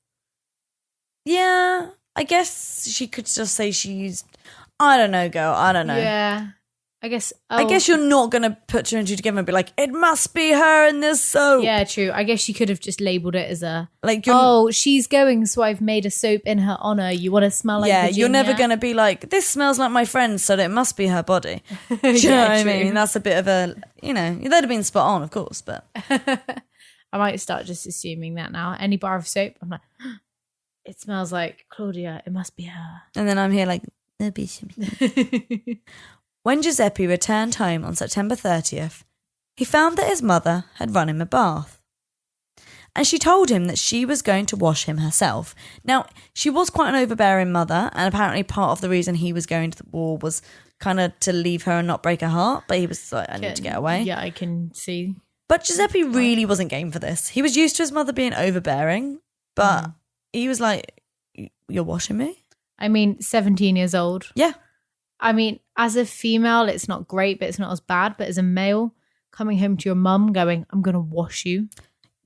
Yeah, I guess she could just say she used... I don't know, girl, I don't know. Yeah, I guess you're not going to put two and two together and be like, it must be her in this soap. Yeah, true. I guess she could have just labelled it as a, like, she's going, so I've made a soap in her honour. You want to smell like Virginia? You're never going to be like, this smells like my friend, so it must be her body. Do you know what I mean? That's a bit of a, they'd have been spot on, of course, but. I might start just assuming that now. Any bar of soap, I'm like, it smells like Claudia. It must be her. And then I'm here like, there'll be something. When Giuseppe returned home on September 30th, he found that his mother had run him a bath. And she told him that she was going to wash him herself. Now, she was quite an overbearing mother, and apparently part of the reason he was going to the war was kind of to leave her and not break her heart, but he was like, I need to get away. Yeah, I can see. But Giuseppe really wasn't game for this. He was used to his mother being overbearing, but he was like, you're washing me? I mean, 17 years old. Yeah. I mean, as a female, it's not great, but it's not as bad. But as a male, coming home to your mum going, I'm going to wash you.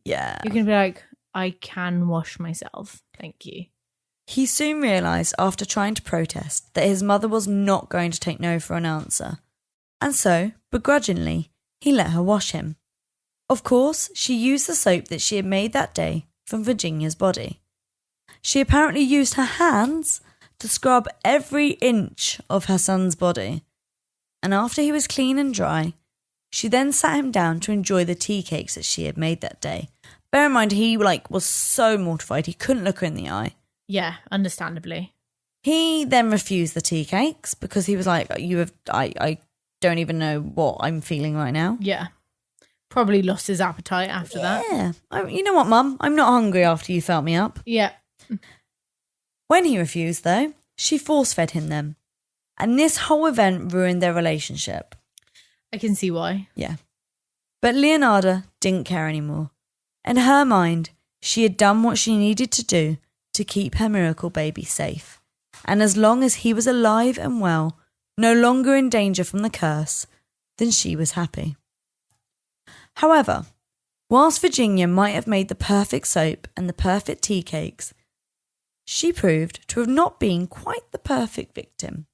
Yeah. You're going to be like, I can wash myself. Thank you. He soon realised after trying to protest that his mother was not going to take no for an answer. And so, begrudgingly, he let her wash him. Of course, she used the soap that she had made that day from Virginia's body. She apparently used her hands to scrub every inch of her son's body. And after he was clean and dry, she then sat him down to enjoy the tea cakes that she had made that day. Bear in mind, he was so mortified he couldn't look her in the eye. Yeah, understandably. He then refused the tea cakes because he was like, I don't even know what I'm feeling right now. Yeah. Probably lost his appetite after that. Yeah. You know what, Mum? I'm not hungry after you felt me up. Yeah. When he refused, though, she force-fed him them. And this whole event ruined their relationship. I can see why. Yeah. But Leonarda didn't care anymore. In her mind, she had done what she needed to do to keep her miracle baby safe. And as long as he was alive and well, no longer in danger from the curse, then she was happy. However, whilst Virginia might have made the perfect soap and the perfect tea cakes, she proved to have not been quite the perfect victim.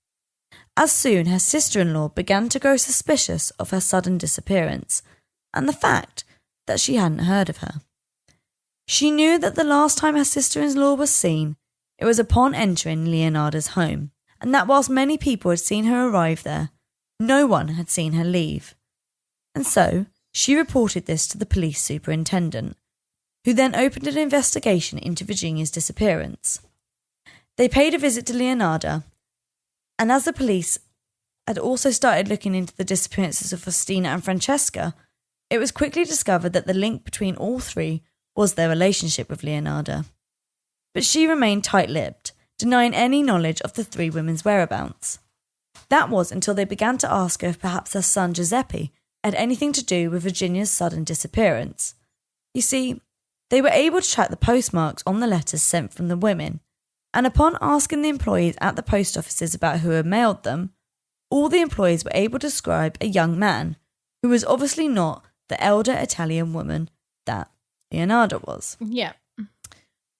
As soon her sister-in-law began to grow suspicious of her sudden disappearance and the fact that she hadn't heard of her. She knew that the last time her sister-in-law was seen, it was upon entering Leonarda's home, and that whilst many people had seen her arrive there, no one had seen her leave. And so, she reported this to the police superintendent, who then opened an investigation into Virginia's disappearance. They paid a visit to Leonarda, and as the police had also started looking into the disappearances of Faustina and Francesca, it was quickly discovered that the link between all three was their relationship with Leonarda. But she remained tight-lipped, denying any knowledge of the three women's whereabouts. That was until they began to ask her if perhaps her son Giuseppe had anything to do with Virginia's sudden disappearance. You see, they were able to track the postmarks on the letters sent from the women, and upon asking the employees at the post offices about who had mailed them, all the employees were able to describe a young man, who was obviously not the elder Italian woman that Leonarda was. Yeah.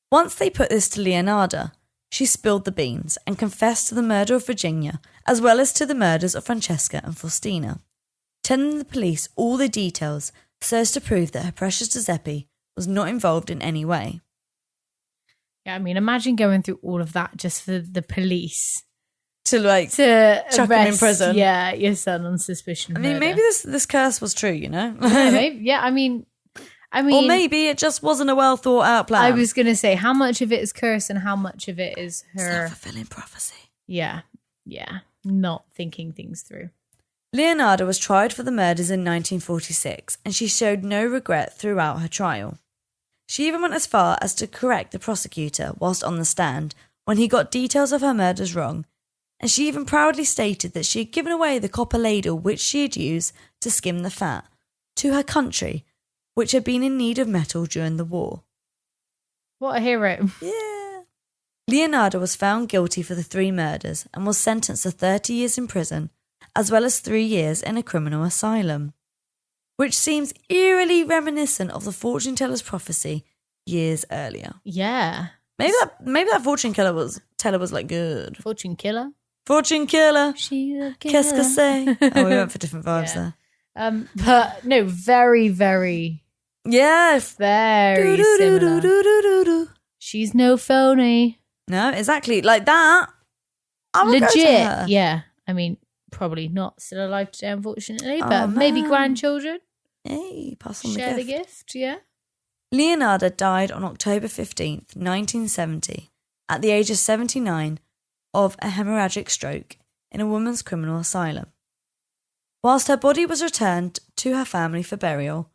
Once they put this to Leonarda, she spilled the beans and confessed to the murder of Virginia, as well as to the murders of Francesca and Faustina, telling the police all the details so as to prove that her precious Giuseppe was not involved in any way. Yeah, I mean, imagine going through all of that just for the police To chuck him in prison. Yeah, your son on suspicion of murder. Maybe this curse was true, you know? Yeah, maybe, yeah, I mean, or maybe it just wasn't a well thought out plan. I was going to say, how much of it is curse and how much of it is her self-fulfilling prophecy. Yeah, not thinking things through. Leonarda was tried for the murders in 1946, and she showed no regret throughout her trial. She even went as far as to correct the prosecutor whilst on the stand when he got details of her murders wrong, and she even proudly stated that she had given away the copper ladle which she had used to skim the fat to her country, which had been in need of metal during the war. What a hero. Yeah. Leonarda was found guilty for the three murders and was sentenced to 30 years in prison, as well as 3 years in a criminal asylum, which seems eerily reminiscent of the fortune teller's prophecy years earlier. Yeah. Maybe that fortune teller was like good. Fortune killer. Fortune killer. She's a killer. Qu'est-ce que c'est? Oh, we went for different vibes there. But no, very, very, yes, very similar. She's no phony. No, exactly like that. I would Legit. go to her. Yeah. I mean, probably not still alive today, unfortunately, but maybe grandchildren. Hey, pass on Share the the gift, yeah. Leonarda died on October 15th, 1970, at the age of 79, of a hemorrhagic stroke in a women's criminal asylum. Whilst her body was returned to her family for burial,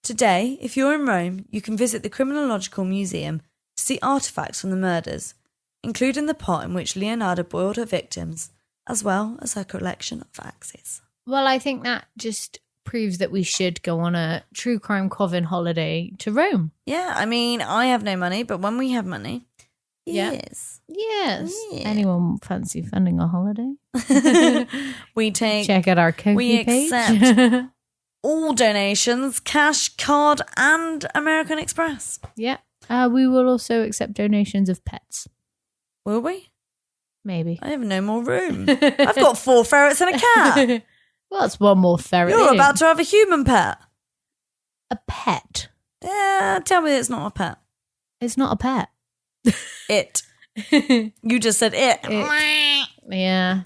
today, if you're in Rome, you can visit the Criminological Museum to see artefacts from the murders, including the pot in which Leonarda boiled her victims, as well as her collection of axes. Well, I think that just proves that we should go on a true crime coven holiday to Rome. Yeah, I mean, I have no money, but when we have money, yes. Yes. Yeah. Anyone fancy funding a holiday? Check out our Ko-fi we page. accept all donations, cash, card, and American Express. Yeah. We will also accept donations of pets. Will we? Maybe. I have no more room. I've got 4 ferrets and a cat. Well, that's one more ferret. You're about to have a human pet. A pet? Yeah, tell me it's not a pet. It's not a pet. It. You just said it. Yeah.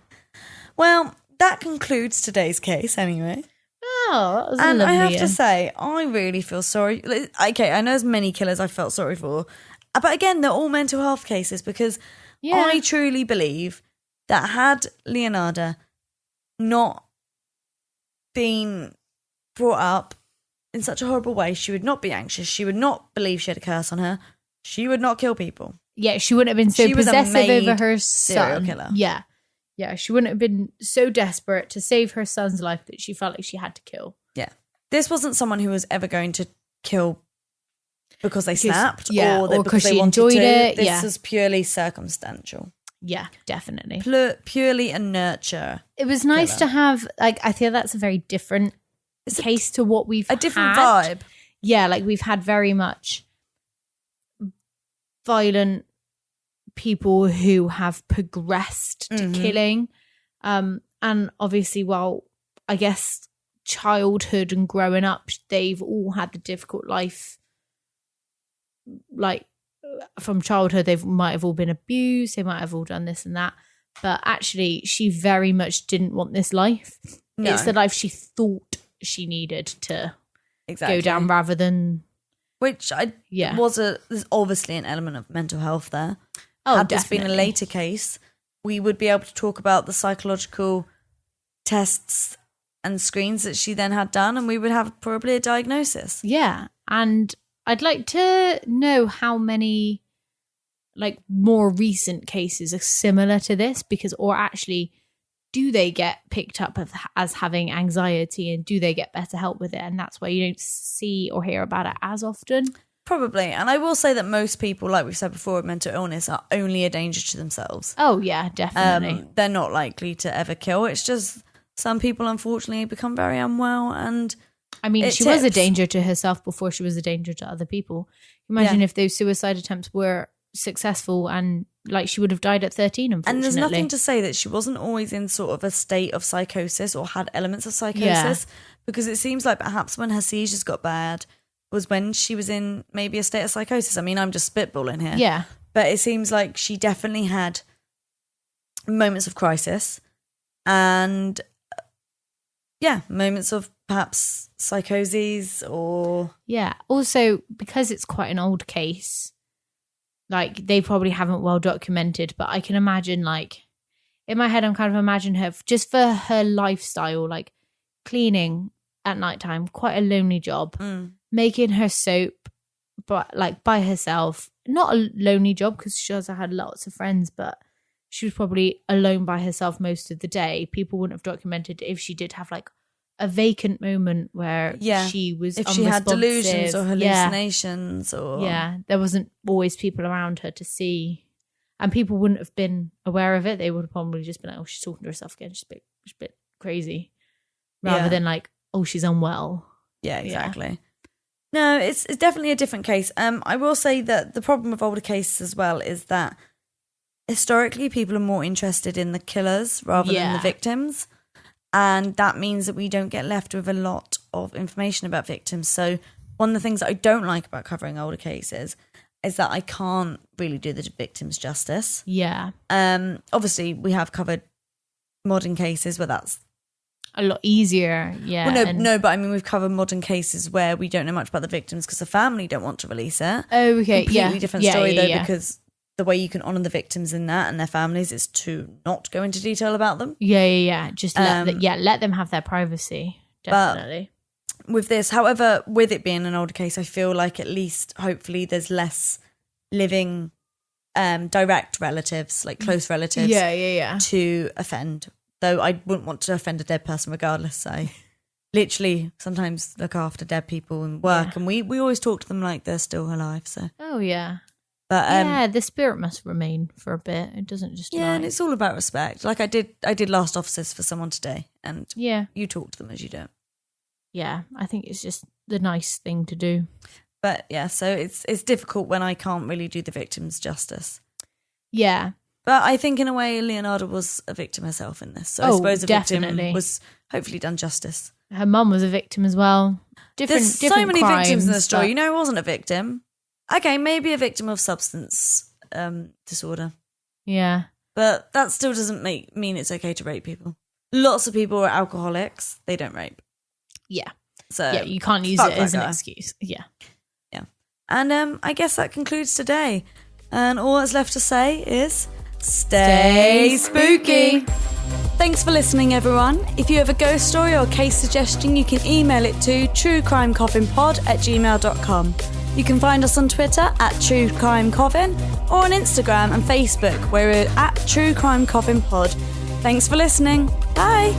Well, that concludes today's case anyway. Oh, that was And I have lovely. to say, I really feel sorry. Okay, I know there's many killers I felt sorry for. But again, they're all mental health cases because I truly believe that had Leonarda not been brought up in such a horrible way, she would not be anxious. She would not believe she had a curse on her. She would not kill people. Yeah, she wouldn't have been so possessive over her serial son. killer. Yeah. Yeah, she wouldn't have been so desperate to save her son's life that she felt like she had to kill. Yeah. This wasn't someone who was ever going to kill because they snapped or because she they wanted enjoyed to. it. This was purely circumstantial. Yeah, definitely. Purely a nurture. It was nice to have, like, I feel that's a very different case to what we've had. A different vibe. Yeah, like we've had very much violent people who have progressed to killing. And obviously, well, I guess childhood and growing up, they've all had the difficult life. Like from childhood, they might have all been abused. They might have all done this and that. But actually, she very much didn't want this life. No. It's the life she thought she needed to go down rather than... Which there's obviously an element of mental health there. Oh, Had definitely. this been a later case, we would be able to talk about the psychological tests and screens that she then had done, and we would have probably a diagnosis. Yeah, and I'd like to know how many like more recent cases are similar to this, or actually do they get picked up as having anxiety, and do they get better help with it? And that's why you don't see or hear about it as often. Probably. And I will say that most people, like we've said before, with mental illness are only a danger to themselves. Oh, yeah, definitely. They're not likely to ever kill. It's just some people, unfortunately, become very unwell. And I mean, she was a danger to herself before she was a danger to other people. Imagine if those suicide attempts were successful and like she would have died at 13, unfortunately. And there's nothing to say that she wasn't always in sort of a state of psychosis or had elements of psychosis, because it seems like perhaps when her seizures got bad was when she was in maybe a state of psychosis. I mean, I'm just spitballing here. Yeah. But it seems like she definitely had moments of crisis and, moments of perhaps psychoses or... Yeah. Also, because it's quite an old case, like they probably haven't well documented, but I can imagine, like, in my head, I'm kind of imagining her just for her lifestyle, like cleaning at nighttime, quite a lonely job, making her soap, but like by herself, not a lonely job because she also had lots of friends, but she was probably alone by herself most of the day. People wouldn't have documented if she did have like a vacant moment where she was if she had delusions or hallucinations or there wasn't always people around her to see, and people wouldn't have been aware of it. They would have probably just been like, oh, she's talking to herself again, she's a bit crazy, rather than like, oh, she's unwell. Yeah, exactly. No, it's definitely a different case. I will say that the problem with older cases as well is that historically people are more interested in the killers rather than the victims. And that means that we don't get left with a lot of information about victims. So one of the things that I don't like about covering older cases is that I can't really do the victims justice. Yeah. Obviously, we have covered modern cases where that's a lot easier. Yeah. Well, no, but I mean, we've covered modern cases where we don't know much about the victims because the family don't want to release it. Oh, okay. Completely different story though, because the way you can honour the victims in that and their families is to not go into detail about them. Yeah. Just let them have their privacy. Definitely. But with this, however, with it being an older case, I feel like at least, hopefully, there's less living direct relatives, like close relatives, to offend. Though I wouldn't want to offend a dead person regardless. So literally sometimes look after dead people and work, and we always talk to them like they're still alive. So but the spirit must remain for a bit. It doesn't just and it's all about respect. Like I did last offices for someone today, and you talk to them as you do. Yeah, I think it's just the nice thing to do. But so it's difficult when I can't really do the victims justice. Yeah. But I think in a way Leonarda was a victim herself in this. So I suppose a victim was hopefully done justice. Her mum was a victim as well. There's so many crimes, victims in the story. You know who wasn't a victim? Okay, maybe a victim of substance disorder. Yeah. But that still doesn't mean it's okay to rape people. Lots of people are alcoholics. They don't rape. Yeah. So yeah, you can't use it as an excuse. Yeah. Yeah. And I guess that concludes today. And all that's left to say is stay spooky. Thanks for listening, everyone. If you have a ghost story or case suggestion, you can email it to truecrimecoffinpod@gmail.com. You can find us on Twitter @truecrimecoffin or on Instagram and Facebook where we're @truecrimecoffinpod. Thanks for listening. Bye.